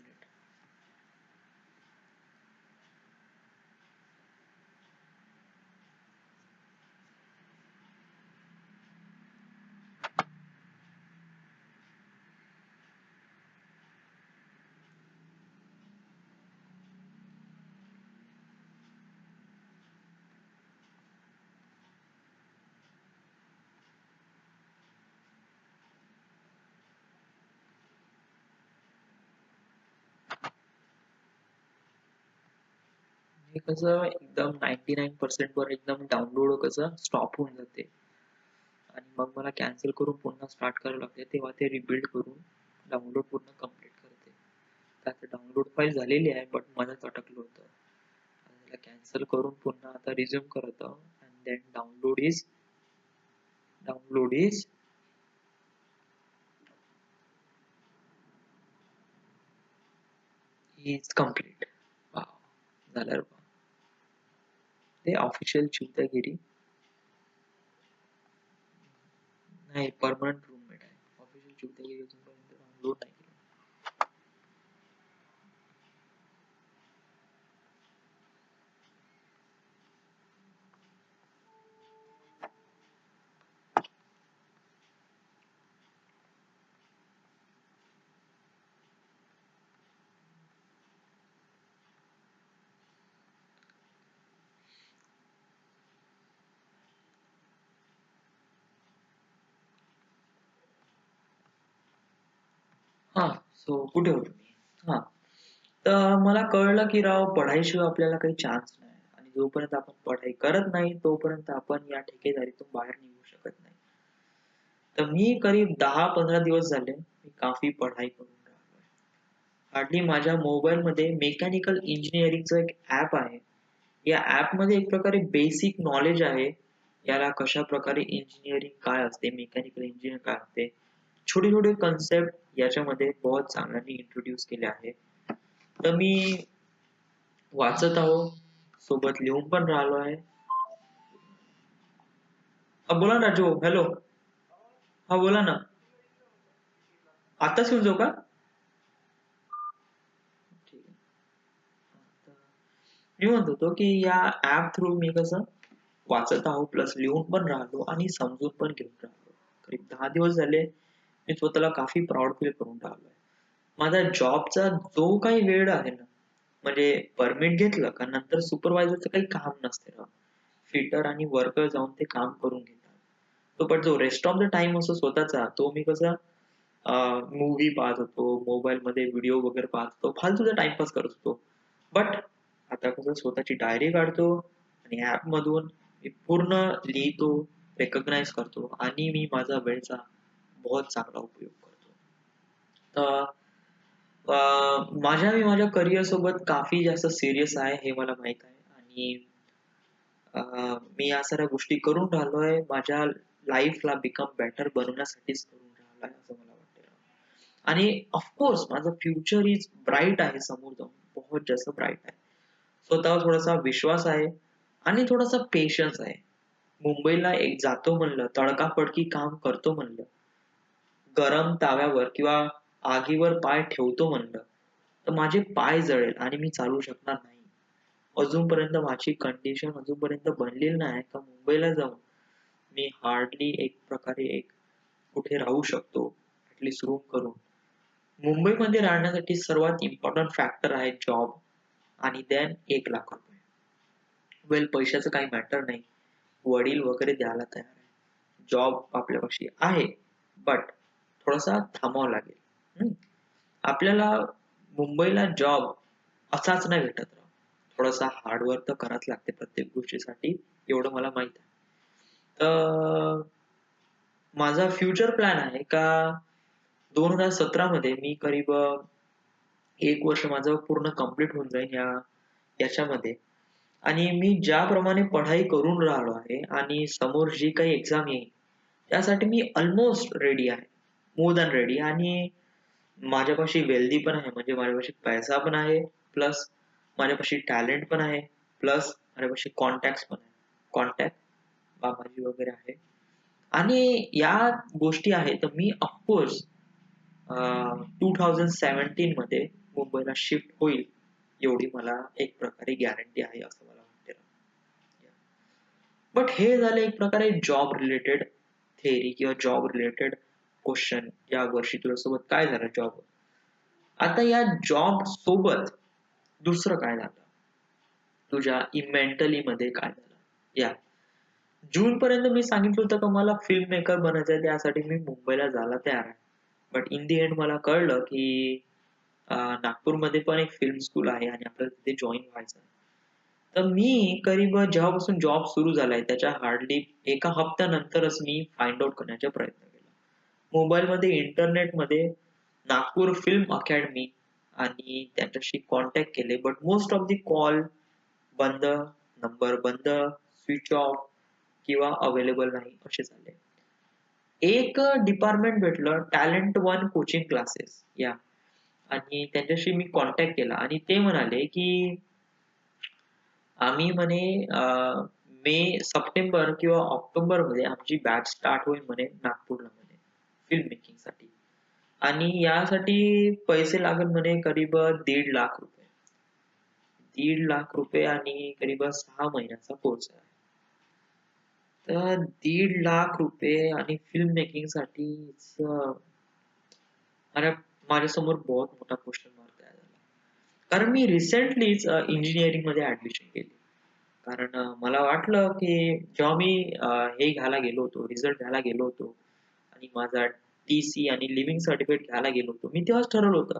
हे कसं एकदम 99% वर एकदम डाउनलोड कसं स्टॉप होऊन जाते आणि मग मला कॅन्सल करून पुन्हा स्टार्ट करावं लागते. तेव्हा ते रिबिल्ड करून डाउनलोड पूर्ण कम्प्लीट करते. त्यात डाउनलोड फाईल झालेली आहे बट मध्येच अटकलं होतं. त्याला कॅन्सल करून पुन्हा आता रिझ्यूम करत and then download is is complete. झालं रे बा. ते ऑफिशियल चिंतागिरी नाही, परमनंट रूममेट आहे. ऑफिशियल चिंतागिरी अजूनपर्यंत डाउनलोड नाही केलं. हा, सो कुठे होतो मी? हा, तर मला कळलं की राव पढाईशिवाय आपल्याला काही चान्स नाही आणि जोपर्यंत आपण पढाई करत नाही तोपर्यंत आपण या ठेकेदारीतून बाहेर निघू शकत नाही. तर मी करीब 10-15 दिवस झाले मी काफी पढाई करून राहिलोय. हार्डली माझ्या मोबाईल मध्ये मेकॅनिकल इंजिनिअरिंगचं एक ऍप आहे. या ऍप मध्ये एक प्रकारे बेसिक नॉलेज आहे. याला कशा प्रकारे इंजिनिअरिंग काय असते, मेकॅनिकल इंजिनिअर काय असते, छोटे छोटे कन्सेप्ट याच्यामध्ये बहुत चांगल्याने इंट्रोड्यूस केले आहे. तर मी वाचत आहो, सोबत लिहून पण राहिलो आहे. हा बोला ना जो, हॅलो. हा बोला ना. आताच येऊन जाऊ का? ठीक आहे. मी म्हणत होतो की या ऍप थ्रू मी कसं वाचत आहो प्लस लिहून पण राहिलो आणि समजून पण घेऊन राहिलो. करीब 10 दिवस झाले मी स्वतःला काफी प्राऊड फील करून राहिलोय. माझा जॉबचा जो काही वेळ आहे ना, म्हणजे परमिट घेतलं का नंतर सुपरवायझरचं काही काम नसते राव. फिटर आणि वर्कर जाऊन ते काम करून घेतात. तो पण जो रेस्ट ऑफ द टाइम असतो स्वतःचा तो मी कसा मूव्ही पाहत होतो, मोबाईल मध्ये व्हिडिओ वगैरे पाहत होतो, फालतूचा टाइमपास करत होतो. बट आता कसं स्वतःची डायरी काढतो आणि ऍप मधून मी पूर्ण लिहितो, रेकॉग्नाइज करतो आणि मी माझा वेळचा बहुत चांगला उपयोग करतो. तर मी माझ्या करिअर सोबत काफी जास्त सिरियस आहे हे मला माहित आहे आणि मी या साऱ्या गोष्टी करून राहिलोय माझ्या लाईफला बिकम बेटर बनवण्यासाठीच करून राहिलोय असं मला वाटतं. आणि ऑफकोर्स माझं फ्युचर इज ब्राईट आहे समोर जाऊन, बहुत जास्त ब्राईट आहे. स्वतःवर थोडासा विश्वास आहे आणि थोडासा पेशन्स आहे. मुंबईला एक जातो म्हणलं, तडकाफडकी काम करतो म्हणलं, गरम ताव्यावर किंवा आगीवर पाय ठेवतो म्हणलं, तर माझे पाय जळेल आणि मी चालू शकणार नाही. अजूनपर्यंत माझी कंडिशन अजूनपर्यंत बनलेली नाही का मुंबईला जाऊन मी हार्डली एक प्रकारे एक कुठे राहू शकतो, ऍटलीस्ट रूम करून. मुंबईमध्ये राहण्यासाठी सर्वात इम्पॉर्टंट फॅक्टर आहे जॉब आणि देन 1 लाख रुपये. वेल पैशाचं काही मॅटर नाही, वडील वगैरे द्यायला तयार आहे. जॉब आपल्यापाशी आहे बट थोडासा थांबावं लागेल. हम्म. आपल्याला मुंबईला जॉब असाच नाही भेटत राव. थोडासा हार्डवर्क तर करावंच लागते प्रत्येक गोष्टीसाठी, एवढं मला माहित आहे. तर माझा फ्युचर प्लॅन आहे का 2017 मध्ये मी करीब 1 वर्ष माझं पूर्ण कंप्लीट होऊन जाईल याच्यामध्ये. आणि मी ज्याप्रमाणे पढाई करून राहिलो आहे आणि समोर जी काही एक्झाम येईल, त्यासाठी मी अल्मोस्ट रेडी आहे. More than ready. आणि माझ्यापाशी वेल्दी पण आहे, म्हणजे माझ्यापाशी पैसा पण आहे, प्लस माझ्यापाशी टॅलेंट पण आहे, प्लस माझ्यापाशी कॉन्टॅक्ट्स पण आहे. कॉन्टॅक्ट बाबाजी वगैरे आहे. आणि या गोष्टी आहेत, तर मी ऑफकोर्स 2017 मध्ये मुंबईला शिफ्ट होईल, एवढी मला एक प्रकारे गॅरंटी आहे असं मला वाटते. बट हे झालं एक प्रकारे जॉब रिलेटेड थेअरी किंवा जॉब रिलेटेड क्वेश्चन. या वर्षी तुझ्यासोबत काय झालं जॉब. आता या जॉब सोबत दुसरं काय झालं तुझ्या मेंटली मध्ये काय झालं. या जून पर्यंत मी सांगितलं होतं का मला फिल्म मेकर बनायचं आहे, त्यासाठी मी मुंबईला जायला तयार आहे. बट इन दी एंड मला कळलं की नागपूरमध्ये पण एक फिल्म स्कूल आहे आणि आपल्याला तिथे जॉईन व्हायचं आहे. तर मी करीब जेव्हापासून जॉब सुरू झालाय त्याच्या हार्डली एका हप्त्यानंतरच मी फाइंड आउट करण्याचा प्रयत्न केला. मोबाईलमध्ये इंटरनेटमध्ये नागपूर फिल्म अकॅडमी आणि त्यांच्याशी कॉन्टॅक्ट केले, but most of the call बंद, नंबर बंद, स्विच ऑफ किंवा अवेलेबल नाही असे झाले. एक डिपार्टमेंट भेटलं, टॅलेंट वन कोचिंग क्लासेस या. आणि त्यांच्याशी मी कॉन्टॅक्ट केला आणि ते म्हणाले की आम्ही म्हणे मे सप्टेंबर किंवा ऑक्टोबर मध्ये आमची बॅच स्टार्ट होईल म्हणे नागपूरला म्हणे फिल्म मेकिंग साठी. आणि यासाठी पैसे लागेल म्हणे करीब 1.5 लाख रुपये. 1.5 लाख रुपये आणि करीब 6 महिन्याचा कोर्स आहे. तर 1.5 लाख रुपये आणि फिल्म मेकिंग साठी अरे माझ्यासमोर बहुत मोठा क्वेश्चन मार्क तयार झाला. कारण मी रिसेंटलीच इंजिनिअरिंग मध्ये ऍडमिशन केली. कारण मला वाटलं की जेव्हा मी हे घ्यायला गेलो होतो, रिझल्ट घ्यायला गेलो होतो आणि माझा टीसी आणि लिव्हिंग सर्टिफिकेट घ्यायला गेलो होतो, मी तेव्हाच ठरवलं होतं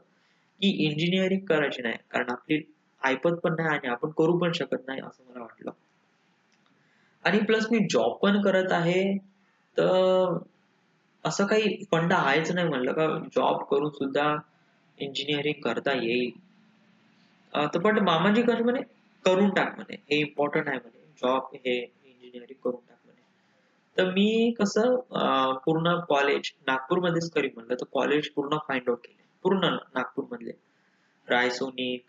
की इंजिनिअरिंग करायची नाही, कारण आपली ऐपत पण नाही आणि आपण करू पण शकत नाही असं मला वाटलं. आणि प्लस मी जॉब पण करत आहे, तर असं काही फंडा आहेच नाही म्हणलं का जॉब करून सुद्धा इंजिनिअरिंग करता येईल. तर पण मामाजी कसं म्हणे करून टाक म्हणे, हे इम्पॉर्टंट आहे म्हणे, जॉब हे इंजिनिअरिंग करून टाक म्हणे. तर मी कसं पूर्ण कॉलेज नागपूरमध्येच करी म्हणलं, तर कॉलेज पूर्ण फाइंड आउट केले, पूर्ण नागपूरमधले. रायसोनिक,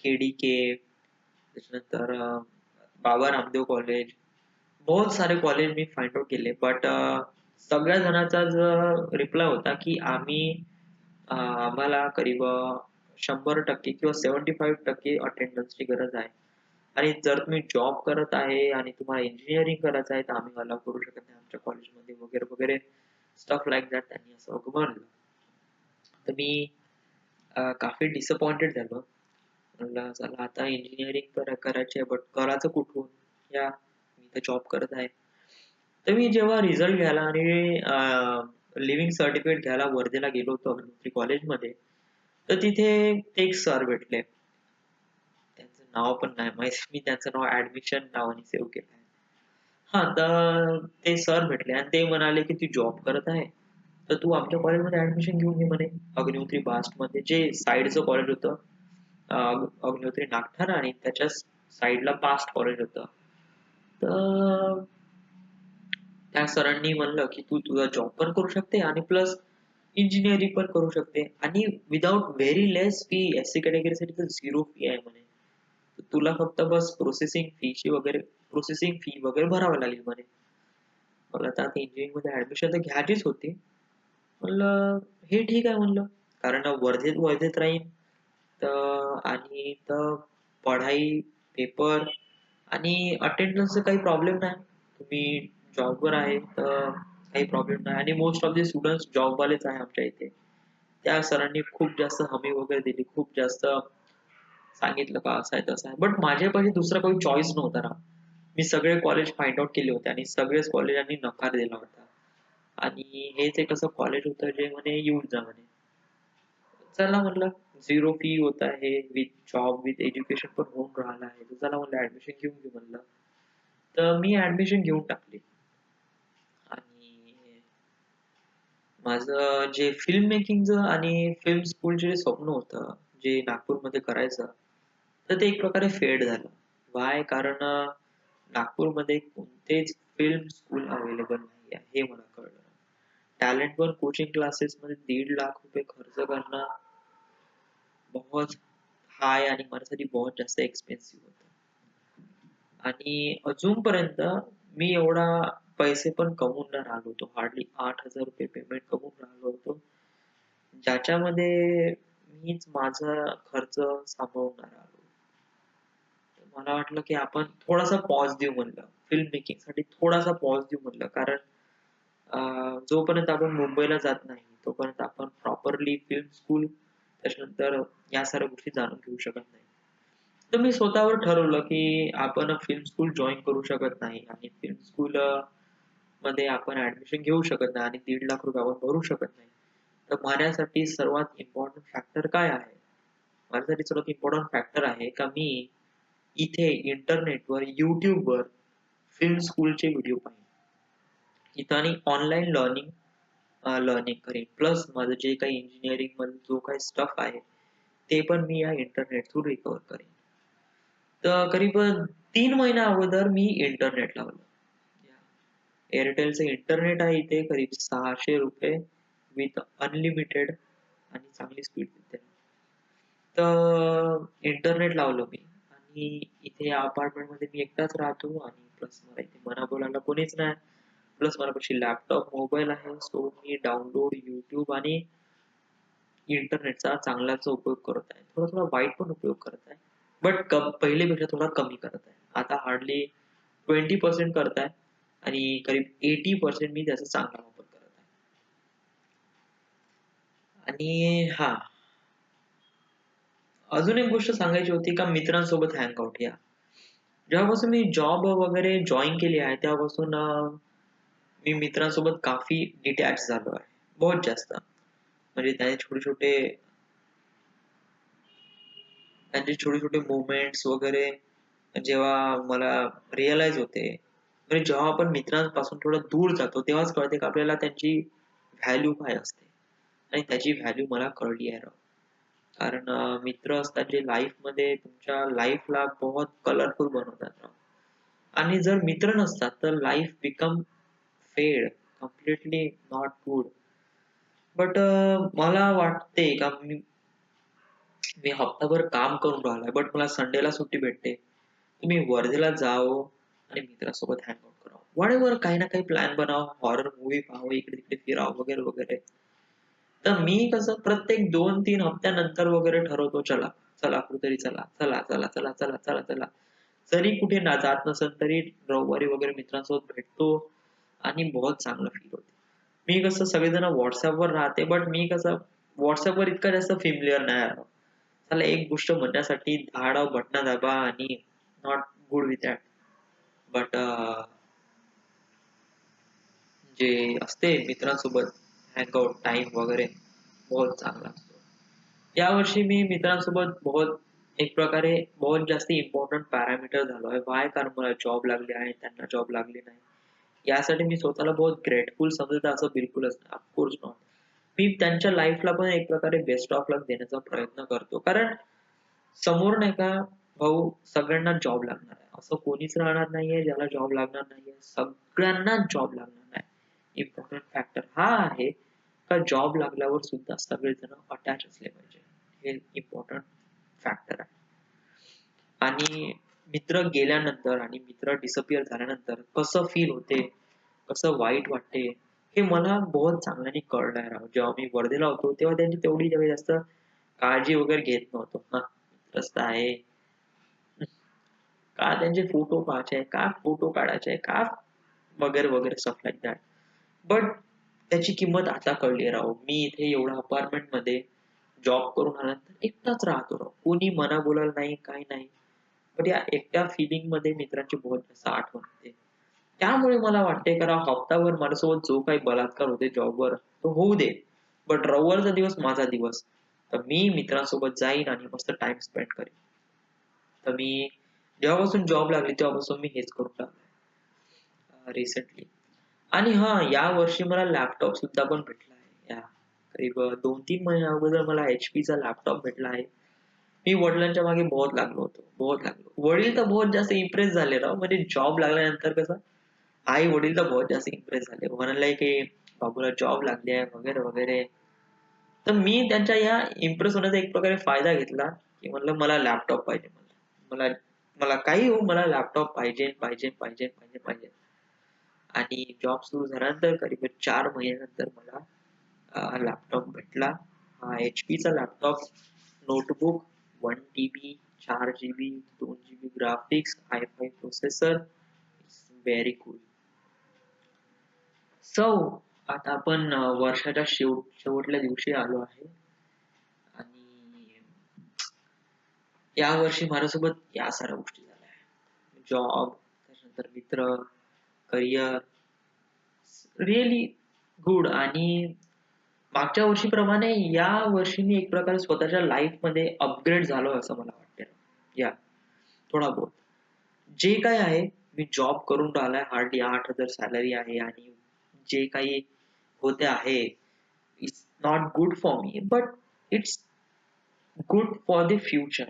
केडीके, त्याच्यानंतर बाबा रामदेव कॉलेज, बहुत सारे कॉलेज मी फाइंड आउट केले. बट सगळ्या जणांचा रिप्लाय होता की आम्हाला करीब 100% किंवा 75% अटेंडन्सची गरज आहे. आणि जर तुम्ही जॉब करत आहे आणि तुम्हाला इंजिनिअरिंग करायचं आहे तर आम्ही अलाव करू शकत नाही आमच्या कॉलेजमध्ये वगैरे वगैरे स्टफ लाईक दॅट त्यांनी असं म्हणलं. तर मी काफी डिसअपॉइंटेड झालो. म्हणलं चला आता इंजिनिअरिंग करायची आहे, बट करायचं कुठून. या मी तर जॉब करत आहे. तर मी जेव्हा रिझल्ट घ्यायला आणि लिव्हिंग सर्टिफिकेट घ्यायला वर्धेला गेलो होतो अग्निहोत्री कॉलेजमध्ये, तर तिथे एक सर भेटले. त्यांचं नाव पण नाही माहिती, मी त्यांचं नाव ऍडमिशन नावाने सेव्ह केलं आहे. हा, तर ते सर भेटले आणि ते म्हणाले की तू जॉब करत आहे तर तू आमच्या कॉलेजमध्ये ऍडमिशन घेऊन घे म्हणे. अग्निहोत्री बास्ट मध्ये जे साईडचं कॉलेज होतं, अग्निहोत्री नागठाणा आणि त्याच्या साईडला पास्ट कॉलेज होतं. तर त्या सरांनी म्हणलं की तू तुझा जॉब पण करू शकते आणि प्लस इंजिनिअरिंग पण करू शकते आणि विदाउट व्हेरी लेस फी. एससी कॅटेगरीसाठी तर 0 फी आहे म्हणे. तर तुला फक्त बस प्रोसेसिंग फी वगैरे भरावं लागेल म्हणे. मला तर आता इंजिनिअरिंग मध्ये ऍडमिशन तर घ्यायचीच होती. म्हणलं हे ठीक आहे म्हणलं, कारण वर्धेत वर्धेत राहीन तर. आणि तर पढाई, पेपर आणि अटेंडन्सचा काही प्रॉब्लेम नाही. तुम्ही जॉबवर आहे तर काही प्रॉब्लेम नाही. आणि मोस्ट ऑफ द स्टुडंट्स जॉबवालेच आहे आमच्या इथे. त्या सरांनी खूप जास्त हमी वगैरे दिली, खूप जास्त सांगितलं का असं आहे तसं आहे. बट माझ्यापाशी दुसरा काही चॉईस नव्हता ना. मी सगळे कॉलेज फाइंड आउट केले होते आणि सगळेच कॉलेजांनी नकार दिला होता. आणि हेच एक असं कॉलेज होतं जे म्हणे येऊन जा म्हणे. चला म्हणलं, 0 फी होत आहे, विथ जॉब विथ एज्युकेशन पण होऊन राहिला आहे, तर चला म्हणलं ऍडमिशन घेऊन घेऊ म्हणलं. तर मी ऍडमिशन घेऊन टाकली. आणि माझं जे फिल्म मेकिंगचं आणि फिल्म स्कूलचे जे स्वप्न होतं, जे नागपूरमध्ये करायचं, तर ते एक प्रकारे फेड झालं. व्हाय? कारण नागपूरमध्ये कोणतेच फिल्म स्कूल अवेलेबल नाही आहे, हे मला कळलं. टॅलेंट वर कोचिंग क्लासेसमध्ये 1.5 लाख रुपये खर्च करणं बहुत हाय आणि माझ्यासाठी बहुत जास्त एक्सपेन्सिव्ह होतं. आणि अजूनपर्यंत मी एवढा पैसे पण कमवून नाही राहिलो होतो. हार्डली 8,000 रुपये पेमेंट कमवून राहिलो होतो. ज्याच्यामध्ये मीच माझा खर्च सांभाळून नाही राहिलो. तर मला वाटलं की आपण थोडासा पॉज देऊ म्हणलं. फिल्म मेकिंग साठी थोडासा पॉज देऊ म्हणलं. कारण जोपर्यंत आपण मुंबईला जात नाही, तोपर्यंत आपण प्रॉपरली फिल्म स्कूल त्याच्यानंतर या साऱ्या गोष्टी जाणून घेऊ शकत नाही. तर मी स्वतःवर ठरवलं की आपण फिल्म स्कूल जॉईन करू शकत नाही आणि फिल्म स्कूल मध्ये आपण ऍडमिशन घेऊ शकत नाही आणि 1.5 लाख रुपये आपण भरू शकत नाही. तर माझ्यासाठी सर्वात इम्पॉर्टंट फॅक्टर काय आहे? माझ्यासाठी सर्वात इम्पॉर्टंट फॅक्टर आहे का मी इथे इंटरनेटवर, YouTubeवर फिल्म स्कूलचे व्हिडिओ पाहीन. इथं आणि ऑनलाईन लर्निंग करेन. प्लस माझं जे काही इंजिनिअरिंग मध्ये जो काही स्टफ आहे, ते पण मी या इंटरनेट थ्रू रिकव्हर करेन. तर करीबन 3 महिन्या अगोदर मी इंटरनेट लावलं. एअरटेलचं इंटरनेट आहे इथे करीब 600 रुपये विथ अनलिमिटेड आणि चांगली स्पीड देते. तर इंटरनेट लावलं मी आणि इथे या अपार्टमेंट मध्ये मी एकटाच राहतो आणि प्लस मला इथे मना बोलायला कोणीच नाही. प्लस माझ्यापाशी लॅपटॉप, मोबाईल आहे. सो मी डाउनलोड YouTube आणि इंटरनेटचा चांगलाच उपयोग करत आहे. थोडा थोडा वाईट पण उपयोग करत आहे. बट पहिलेपेक्षा थोडा कमी करत आहे. आता हार्डली 20% करत आहे आणि करीब 80% मी त्याचा चांगला वापर करत आहे. आणि हा, अजून एक गोष्ट सांगायची होती का मित्रांसोबत हँगआउट या. जेव्हापासून मी जॉब वगैरे जॉईन केली आहे तेव्हापासून मी मित्रांसोबत काफी डिटॅच झालो आहे. बहुत जास्त. म्हणजे त्यांचे छोटे छोटे मोमेंट्स वगैरे जेव्हा मला रिअलाइज होते, म्हणजे जेव्हा आपण मित्रांपासून थोडं दूर जातो तेव्हाच कळते की आपल्याला त्यांची व्हॅल्यू काय असते. आणि त्याची व्हॅल्यू मला कळली आहे राव. कारण मित्र असतात जे लाईफमध्ये तुमच्या लाईफला बहुत कलरफुल बनवतात राव. आणि जर मित्र नसतात तर लाईफ बिकम फेड, कम्प्लिटली नॉट गुड. बट मला वाटते का मी मी हप्ताभर काम करून राहिलोय बट मला संडेला सुट्टी भेटते. तुम्ही वर्धेला जाओ आणि मित्रासोबत हँगआउट करावं. वॉटेव्हर काही ना काही प्लॅन बनाव, हॉरर मूव्ही पाहावं, इकडे-तिकडे फिरावं वगैरे, वगैरे. तर मी कसं प्रत्येक 2-3 हप्त्यानंतर वगैरे ठरवतो चला, चला कुठेतरी चला, चला, चला, चला, चला, चला, चला. जरी कुठे ना जात नसेल तरी रविवारी वगैरे मित्रांसोबत भेटतो आणि बहुत चांगलं फील होते. मी कसं सगळेजण WhatsAppवर राहते बट मी कसं WhatsAppवर इतका जास्त फेमिलिअर नाही राहत. त्याला एक गोष्ट म्हणण्यासाठी 10 बटणं दाबा आणि not good with that. But जे असते मित्रांसोबत हँगआउट टाइम वगैरे बहुत चांगला असतो. यावर्षी मी मित्रांसोबत बहुत एक प्रकारे बहुत जास्त इम्पॉर्टंट पॅरामीटर झालो आहे. वाय? कारण मला जॉब लागली आहे, त्यांना जॉब लागली नाही. यासाठी मी स्वतःला बहुत ग्रेटफुल समजत असं बिलकुलच नाही. Of course not. मी त्यांच्या लाईफला पण एक प्रकारे बेस्ट ऑफ लक देण्याचा प्रयत्न करतो. कारण समोर नाही का भाऊ सगळ्यांना जॉब लागणार आहे. असं कोणीच राहणार नाहीये ज्याला जॉब लागणार नाहीये. सगळ्यांनाच जॉब लागणार आहे. इम्पॉर्टंट फॅक्टर हा आहे का जॉब लागल्यावर सुद्धा सगळेजण अटॅच असले पाहिजे. हे इम्पॉर्टंट फॅक्टर आहे. आणि मित्र गेल्यानंतर आणि मित्र डिसअपिअर झाल्यानंतर कसं फील होते, कसं वाईट वाटते, हे मला बहुत चांगल्याने कळलंय राव. जेव्हा मी वर्धेला होतो तेव्हा त्यांची तेवढी काही जास्त काळजी वगैरे घेत नव्हतो. हां, रस्ता आहे. का त्यांचे फोटो पाहायचे, का फोटो काढायचे, का वगैरे वगैरे स्टफ लाईक दॅट. बट त्याची किंमत आता कळली राव. मी इथे एवढ्या अपार्टमेंट मध्ये जॉब करून आल्यानंतर एकटाच राहतो राव. कोणी मना बोलायला नाही, काही नाही. पण या एकट्या फिलिंग मध्ये मित्रांची बहुत जास्त आठवण होते. त्यामुळे मला वाटते का राव हप्ताभर माझ्यासोबत जो काही बलात्कार होते जॉबवर तो होऊ दे. बट रविवारचा दिवस माझा दिवस. तर मी मित्रांसोबत जाईन आणि मस्त टाइम स्पेंड करेन. तर मी जेव्हापासून जॉब लागली तेव्हापासून मी हेच करून लागलोय रिसेंटली. आणि हा या वर्षी मला लॅपटॉप सुद्धा पण भेटला आहे. या करीब 2-3 महिन्या अगोदर मला HP चा लॅपटॉप भेटला आहे. मी वडिलांच्या मागे बहुत लागलो होतो, बहुत लागलो. वडील तर बहुत जास्त इम्प्रेस झाले राव. म्हणजे जॉब लागल्यानंतर कसं आई वडील तर बहुत जास्त इम्प्रेस झाले. म्हणाले की बाबूला जॉब लागली आहे वगैरे वगैरे. तर मी त्यांच्या या इम्प्रेस होण्याचा एक प्रकारे फायदा घेतला, की म्हणलं मला लॅपटॉप पाहिजे मला. मला मला काही हो मला लॅपटॉप पाहिजे, पाहिजे, पाहिजे, पाहिजे, पाहिजे. आणि जॉब सुरू झाल्यानंतर करीब 4 महिन्यानंतर मला लॅपटॉप भेटला. हा HP चा laptop, notebook, 1 TB, 4 GB, 2 GB graphics, i5 processor. Very cool. So आता आपण वर्षाच्या शेवटल्या दिवशी आलो आहे आणि या वर्षी माझ्यासोबत या साऱ्या गोष्टी झाल्या आहेत. जॉब, त्याच्यानंतर मित्र, करिअर, रिअली गुड. आणि मागच्या वर्षीप्रमाणे या वर्षी मी एक प्रकारे स्वतःच्या लाईफमध्ये अपग्रेड झालोय असं मला वाटतं. या थोडा बहुत. जे काय आहे मी जॉब करून राहिलाय, हार्डली 8,000 सॅलरी आहे आणि जे काही होते आहे it's not good for me but it's good for the future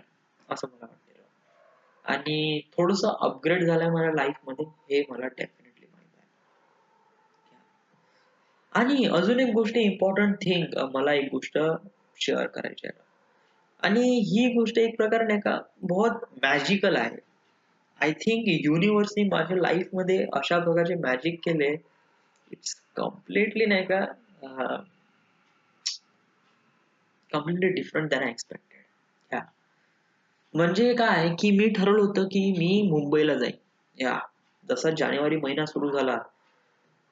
असं मला वाटतं. आणि थोडस अपग्रेड झालंय माझ्या लाईफ मध्ये हे मला डेफिनेटली माहित आहे. आणि अजून एक गोष्ट इम्पॉर्टंट थिंग, मला एक गोष्ट शेअर करायची आहे. आणि ही गोष्ट एक प्रकारे नाही का बहुत मॅजिकल आहे. आय थिंक युनिव्हर्सने माझ्या लाईफ मध्ये अशा प्रकारचे मॅजिक केले. इट्स कम्प्लिटली नाही का completely different than I expected. म्हणजे काय की मी ठरवलं होतं की मी मुंबईला जाईन. या जसा जानेवारी महिना सुरू झाला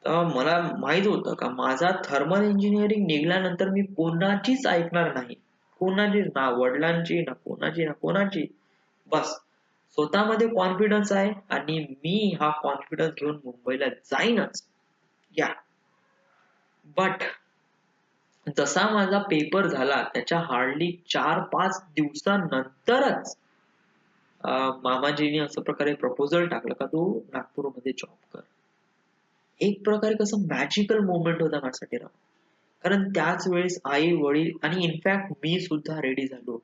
तर मला माहित होतं का माझा थर्मल इंजिनिअरिंग निघाल्यानंतर मी कोणाचीच ऐकणार नाही. कोणाचीच ना वडिलांची ना कोणाची ना कोणाची. बस स्वतःमध्ये कॉन्फिडन्स आहे आणि मी हा कॉन्फिडन्स घेऊन मुंबईला जाईनच. या बट जसा माझा पेपर झाला त्याच्या हार्डली 4-5 दिवसानंतरच मामाजींनी असं प्रकारे प्रपोजल टाकलं का तू नागपूरमध्ये जॉब कर. एक प्रकारे कसं मॅजिकल मोमेंट होता माझ्यासाठी राव. कारण त्याच वेळेस आई वडील आणि इनफॅक्ट मी सुद्धा रेडी झालो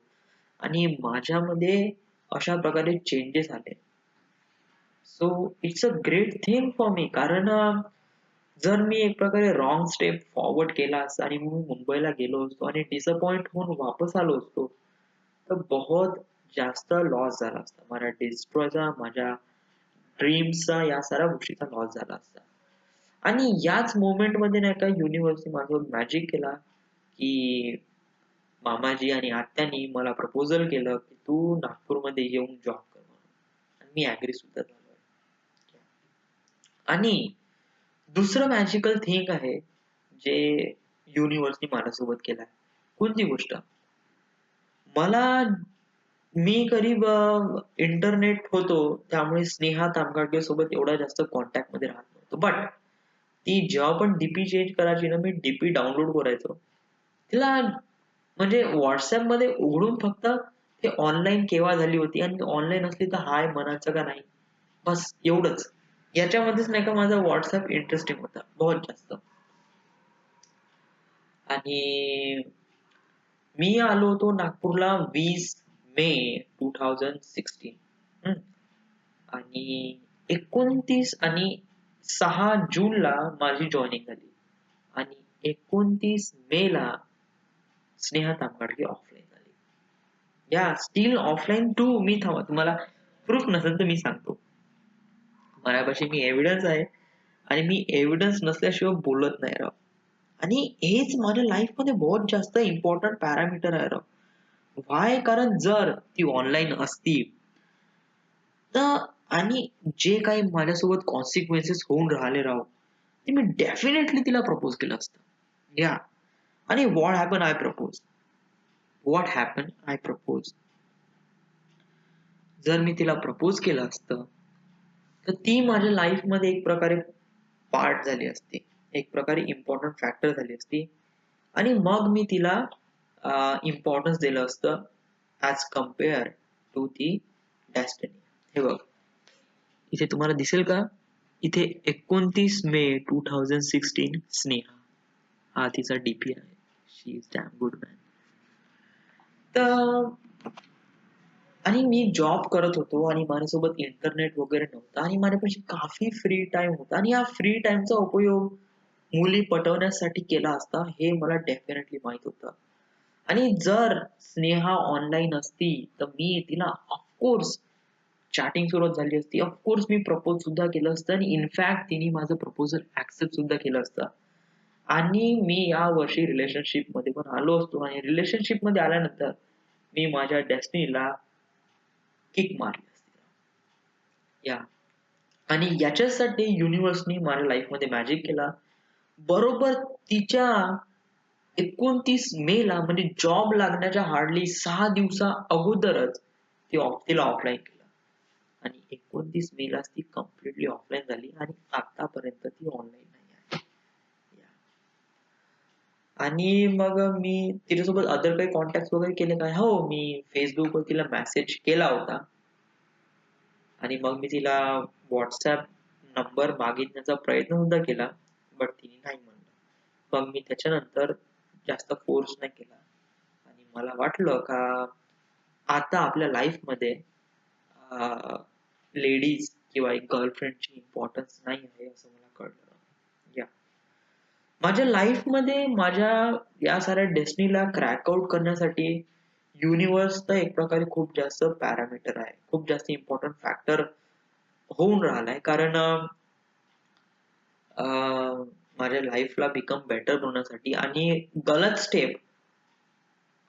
आणि माझ्यामध्ये अशा प्रकारे चेंजेस आले. So it's a great thing for me. कारण जर मी एक प्रकारे रॉंग स्टेप फॉरवर्ड केला असता आणि मी मुंबईला गेलो असतो आणि डिसअपॉइंट होऊन वापस आलो असतो तर बहुत जास्त लॉस झाला असता. माझ्या डिस्ट्रॉयचा, माझ्या ड्रीम्सचा, या साऱ्या गोष्टीचा लॉस झाला असता. आणि याच मोमेंट मध्ये नाही का युनिव्हर्सने माझ्यासोबत मॅजिक केला की मामाजी आणि आत्यानी मला प्रपोजल केलं की तू नागपूरमध्ये येऊन जॉब कर म्हणून. आणि मी ऍग्री सुद्धा झालोय. आणि दुसरं मॅजिकल थिंग आहे जे युनिव्हर्सनी माझ्यासोबत केलंय. कोणती गोष्ट? मला मी करीब इंटरनेट होतो त्यामुळे स्नेहा तामगाडगे सोबत एवढा जास्त कॉन्टॅक्ट मध्ये राहत नव्हतो. बट ती जेव्हा पण डीपी चेंज करायची ना मी डीपी डाउनलोड करायचो. तिला म्हणजे व्हॉट्सअप मध्ये उघडून फक्त ते ऑनलाईन केव्हा झाली होती आणि ऑनलाईन असली तर हाय म्हणायचं का नाही, बस एवढंच. याच्यामध्येच नाही का माझा व्हॉट्सअप इंटरेस्टिंग होता बहुत जास्त. आणि मी आलो होतो नागपूरला 20 मे 2016. आणि 29 आणि 6 जूनला माझी जॉईनिंग झाली आणि 29 मे ला स्नेहा तामगाडगे ऑफलाईन झाली. या स्टील ऑफलाईन टू. मी थांबा तुम्हाला प्रूफ नसेल तर मी सांगतो. माझ्यापाशी मी एव्हिडन्स आहे आणि मी एव्हिडन्स नसल्याशिवाय बोलत नाही राव. आणि हेच माझ्या लाईफ मध्ये बहुत जास्त इम्पॉर्टंट पॅरामीटर आहे राव. व्हाय? कारण जर ती ऑनलाईन असती तर आणि जे काही माझ्यासोबत कॉन्सिक्वेन्सेस होऊन राहिले राव ते मी डेफिनेटली तिला प्रपोज केलं असतं. या आणि व्हॉट हॅपन आय प्रपोज. जर मी तिला प्रपोज केलं असतं तर ती माझ्या लाईफ मध्ये एक प्रकारे पार्ट झाली असती, एक प्रकारे इम्पॉर्टंट फॅक्टर झाली असती. आणि मग मी तिला इम्पॉर्टन्स दिलं असतं as compare to the destiny. हे बघ इथे तुम्हाला दिसेल का, इथे 29 मे 2016 स्नेहा. हा तिचा डीपी आहे. शी इज डॅम गुड मॅन. तर आणि मी जॉब करत होतो आणि माझ्यासोबत इंटरनेट वगैरे नव्हतं आणि माझ्यापाशी काफी फ्री टाइम होता आणि या फ्री टाइमचा उपयोग मुली पटवण्यासाठी केला असता हे मला डेफिनेटली माहित होतं. आणि जर स्नेहा ऑनलाईन असती तर मी तिला ऑफकोर्स चॅटिंग सुरुवात झाली असती. ऑफकोर्स मी प्रपोज सुद्धा केलं असतं आणि इनफॅक्ट तिने माझं प्रपोजल ऍक्सेप्ट सुद्धा केलं असतं. आणि मी या वर्षी रिलेशनशिप मध्ये पण आलो असतो आणि रिलेशनशिप मध्ये आल्यानंतर मी माझ्या डेस्टिनीला किक मारली असती. या आणि याच्यासाठी युनिव्हर्सनी माझ्या लाईफमध्ये मॅजिक केला. बरोबर तिच्या 29 मेला म्हणजे जॉब लागण्याच्या हार्डली 6 दिवसा अगोदरच तिला ऑफलाईन केलं आणि 29 मेलाच ती कम्प्लिटली ऑफलाईन झाली आणि आतापर्यंत ती ऑनलाईन नाही आहे. Yeah. आणि मग मी तिच्यासोबत अदर काही कॉन्टॅक्ट वगैरे केले काय? हो, मी फेसबुकवर तिला मेसेज केला होता आणि मग मी तिला व्हॉट्सअप नंबर मागितण्याचा प्रयत्न सुद्धा केला, बट तिने नाही म्हणलं. मग मी त्याच्यानंतर जास्त फोर्स नाही केला आणि मला वाटलं का आता आपल्या लाईफमध्ये लेडीज किंवा एक गर्लफ्रेंडची इम्पॉर्टन्स नाही आहे असं मला कळलं. या माझ्या लाईफमध्ये माझ्या या साऱ्या डेस्टिनीला क्रॅक आउट करण्यासाठी युनिव्हर्स तर एक प्रकारे खूप जास्त पॅरामीटर आहे, खूप जास्त इम्पॉर्टंट फॅक्टर होऊन राहिलाय. कारण माझ्या लाईफला बिकम बेटर बनवण्यासाठी आणि गलत स्टेप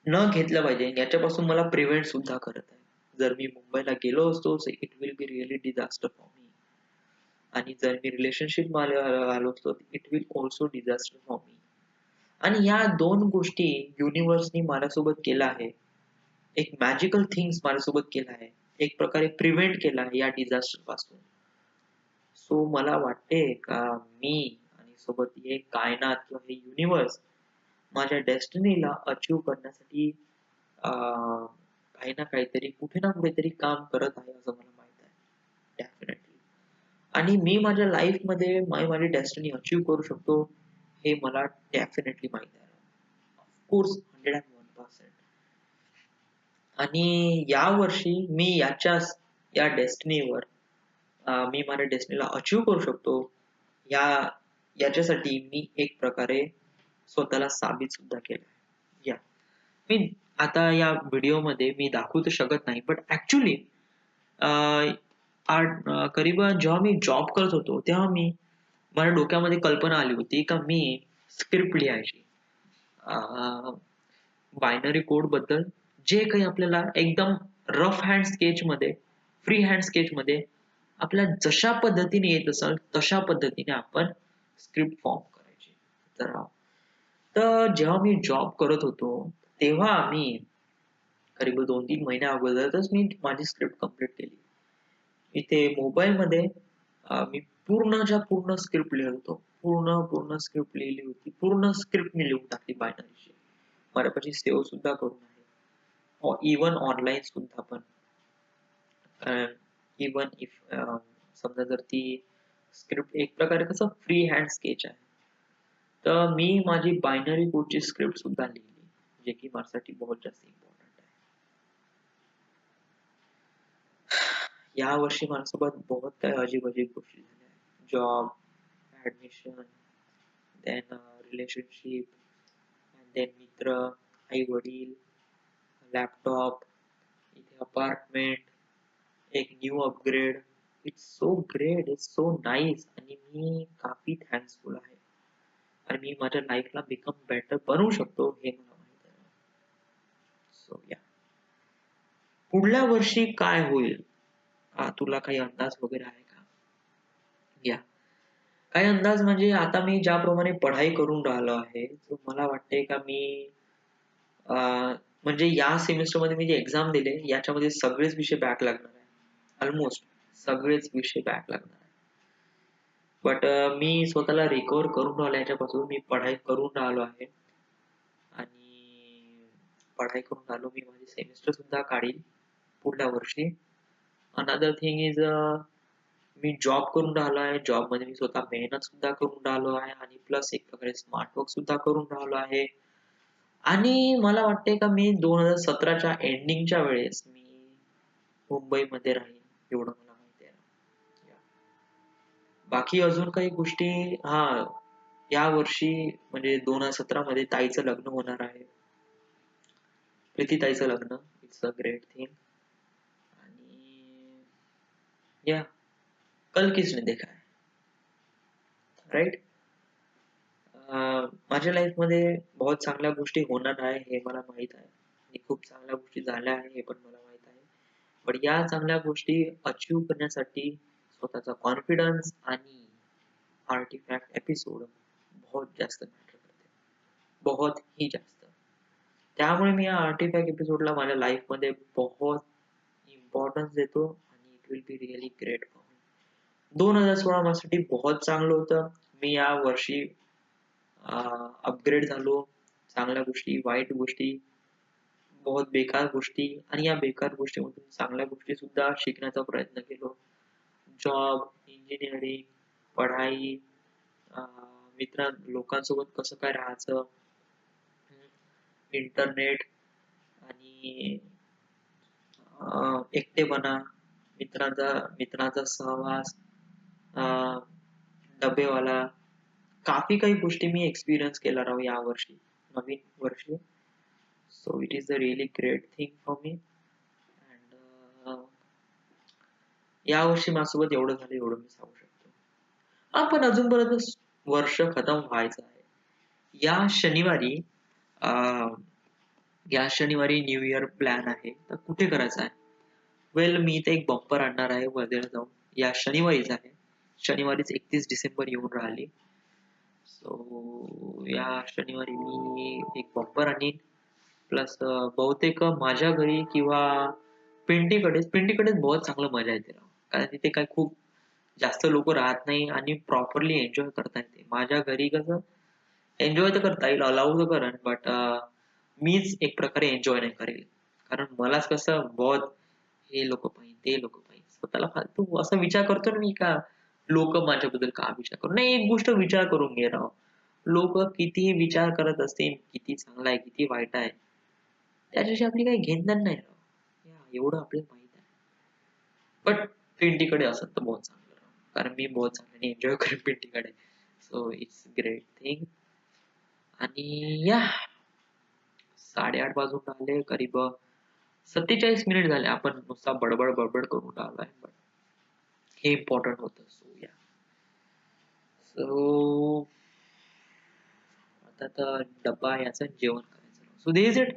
न घेतलं पाहिजे याच्यापासून मला प्रिव्हेंट सुद्धा करत आहे. जर मी मुंबईला गेलो असतो it will be really disaster for me. आणि जर मी रिलेशनशिप आलो असतो it will also disaster for me. आणि या दोन गोष्टी युनिव्हर्सनी माझ्यासोबत केला आहे. एक मॅजिकल थिंग्स माझ्यासोबत केला आहे. एक प्रकारे प्रिव्हेंट केला आहे या डिझास्टर पासून. सो मला वाटते का मी आणि सोबत हे कायनात किंवा हे युनिव्हर्स माझ्या डेस्टिनीला अचीव करण्यासाठी काही ना काहीतरी कुठे ना कुठेतरी काम करत आहे असं मला माहित आहे. डेफिनेटली. आणि मी माझ्या लाईफमध्ये माझी डेस्टिनी अचीव करू शकतो हे मला डेफिनेटली माहित आहे. ऑफकोर्स 101%. आणि या वर्षी मी या डेस्टिनीवर मी माझ्या डेस्टिनीला अचीव करू शकतो या याच्यासाठी मी एक प्रकारे स्वतःला साबित सुद्धा केलं. या मी आता या व्हिडिओमध्ये मी दाखवू तर शकत नाही, बट ऍक्च्युली करीबन जेव्हा मी जॉब करत होतो तेव्हा माझ्या डोक्यामध्ये कल्पना आली होती का मी स्क्रिप्ट लिहायची बायनरी कोड बद्दल, जे काही आपल्याला एकदम रफ हँड स्केच मध्ये, फ्री हँड स्केच मध्ये आपल्या जशा पद्धतीने येत असेल तशा पद्धतीने आपण स्क्रिप्ट फॉर्म करायची. तर जेव्हा मी जॉब करत होतो तेव्हा मी करीब 2-3 महिन्या अगोदरच मी माझी स्क्रिप्ट कंप्लीट केली. इथे मोबाईलमध्ये मी पूर्णच्या पूर्ण स्क्रिप्ट लिहित होतो. पूर्ण स्क्रिप्ट लिहिली होती. पूर्ण स्क्रिप्ट मी लिहून टाकली बायनरीची. माझ्यापाशी सेव्ह सुद्धा करून आहे. इवन ऑनलाईन सुद्धा पण. इवन इफ समजा जर ती स्क्रिप्ट एक प्रकारे कसं फ्री हँड स्केच आहे. तर मी माझी बायनरी कोडची स्क्रिप्ट सुद्धा लिहिली, जे की माझ्यासाठी बहुत जास्त इम्पॉर्टंट आहे. या वर्षी माझ्यासोबत बहुत काही अजीब गोष्टी झाल्या. Job, admission, then relationship, then मित्र, आई वडील, लॅपटॉप, इथे अपार्टमेंट, एक new upgrade. It's so great, it's so nice आणि मी काफी थँक्सफुल आहे. आणि मी माझ्या लाईफला बिकम बेटर बनवू शकतो हे मला माहित आहे. सो या पुढल्या वर्षी काय होईल तुला काही अंदाज वगैरे आहे का? या काही अंदाज म्हणजे आता मी ज्याप्रमाणे पढाई करून राहिलो आहे तर मला वाटते का मी म्हणजे या सेमिस्टर मध्ये मी जे एक्झाम दिले याच्यामध्ये सगळेच विषय बॅक लागणार आहे. ऑलमोस्ट सगळेच विषय बॅक लागणार आहे. बट मी स्वतःला रिकव्हर करून राहिलो याच्यापासून. मी पढाई करून राहिलो आहे आणि पढाई करून राहिलो. मी माझे सेमिस्टर सुद्धा काढील पुढल्या वर्षी. Another thing is me job करून राहिलो आहे. जॉबमध्ये मी स्वतः मेहनत सुद्धा करून राहिलो आहे आणि प्लस एक प्रकारे स्मार्ट वर्क सुद्धा करून राहिलो आहे. आणि मला वाटते का मी 2017च्या एंडिंगच्या वेळेस मी मुंबईमध्ये राहीन एवढं मला माहिती आहे. बाकी अजून काही गोष्टी हा या वर्षी म्हणजे 2017 मध्ये ताईचं लग्न होणार आहे. प्रीती ताईचं लग्न. It's a great thing. आणि या कल किसने देखा है राईट. माझ्या लाईफ मध्ये बहुत चांगल्या गोष्टी होणार आहे हे मला माहित आहे आणि खूप चांगल्या गोष्टी झाल्या आहे हे पण मला माहित आहे. पण या चांगल्या गोष्टी अचीव करण्यासाठी स्वतःचा कॉन्फिडन्स आणि आर्टिफॅक्ट एपिसोड बहुत जास्त मॅटर करते, बहुत ही जास्त. त्यामुळे मी या आर्टिफॅक्ट एपिसोडला माझ्या लाईफ मध्ये बहुत इम्पॉर्टन्स देतो आणि it will be really great for me. 2016 माझ्यासाठी बहुत चांगलं होतं. मी या वर्षी अपग्रेड झालो. चांगल्या गोष्टी, वाईट गोष्टी, बहुत बेकार गोष्टी आणि या बेकार गोष्टीमधून चांगल्या गोष्टी सुद्धा शिकण्याचा प्रयत्न केलो. जॉब, इंजिनिअरिंग, पढाई, मित्र लोकांसोबत कसं काय राहायचं, इंटरनेट आणि एकटेपणा, मित्रांचा सहवास, अं, डबेवाला, काफी काही गोष्टी मी एक्सपिरियन्स केला राहू या वर्षी, नवीन वर्षी. So it is a really great thing for me. And या वर्षी माझ्यासोबत एवढं झालं एवढं मी सांगू शकतो. हा पण अजूनपर्यंत वर्ष खतम व्हायचं आहे. या शनिवारी अं, या शनिवारी न्यू इयर प्लॅन आहे तर कुठे करायचा आहे. वेल मी इथे एक बंपर आणणार आहे वर्धेला जाऊन. या शनिवारीच आहे. शनिवारीच 31 डिसेंबर येऊन राहिली. सो या शनिवारी मी एक बंपर आणीन. प्लस बहुतेक माझ्या घरी किंवा पिंटीकडेच बहुत चांगलं मजा येते राव. कारण तिथे काय खूप जास्त लोक राहत नाही आणि प्रॉपरली एन्जॉय करता येते. माझ्या घरी कसं एन्जॉय तर करता येईल, अलाउ तर करण, बट मीच एक प्रकारे एन्जॉय नाही करेल. कारण मलाच कसं बहुत हे लोक पाहिजे, ते लोक पाहिजे, स्वतःला फालतू असा विचार करतो ना मी का लोक माझ्याबद्दल का विचार करू. नाही, एक गोष्ट विचार करून घे राव. लोक कितीही विचार करत असतील, किती चांगला आहे, किती वाईट आहे, त्याच्याशी आपली काही घेणदेण नाही राव. एवढं आपल्याला माहित आहे. बट पिंटीकडे असत तर बहुत चांगलं राव. कारण मी बहुत चांगल्याने एन्जॉय करेन पिंटीकडे. So it's great thing. आणि या 8:30 वाजून राहिले करीब 47 मिनिट झाले. आपण नुसता बडबड बडबड करून राहिलोय. पण हे इम्पॉर्टंट होतं. सो या सो आता तर डब्बा याचं जेवण करायचं. So this it.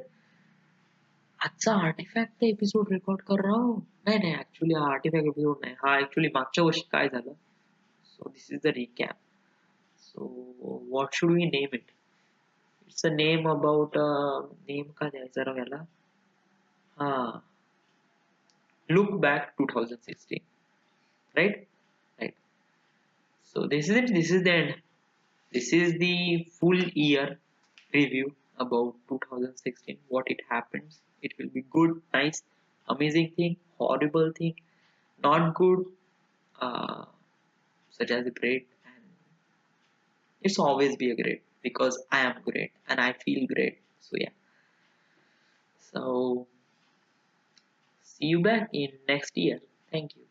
आजचा आर्टिफॅक्ट एपिसोड रेकॉर्ड कर रहा हूं. नाही नाही, ऍक्च्युली हा आर्टिफॅक्ट एपिसोड नाही. हा ऍक्च्युली मागच्या वर्षी काय झालं. So this is the recap. So what should we name it. It's a name about name का द्यायचा राव याला. हा, look back 2016. Right right. So this is it. This is the end. This is the full year review about 2016. What it happens. It will be good, nice, amazing thing, horrible thing, not good, uh, such as great, and it's always be a great because I am great and I feel great. So yeah. So see you back in next year. Thank you.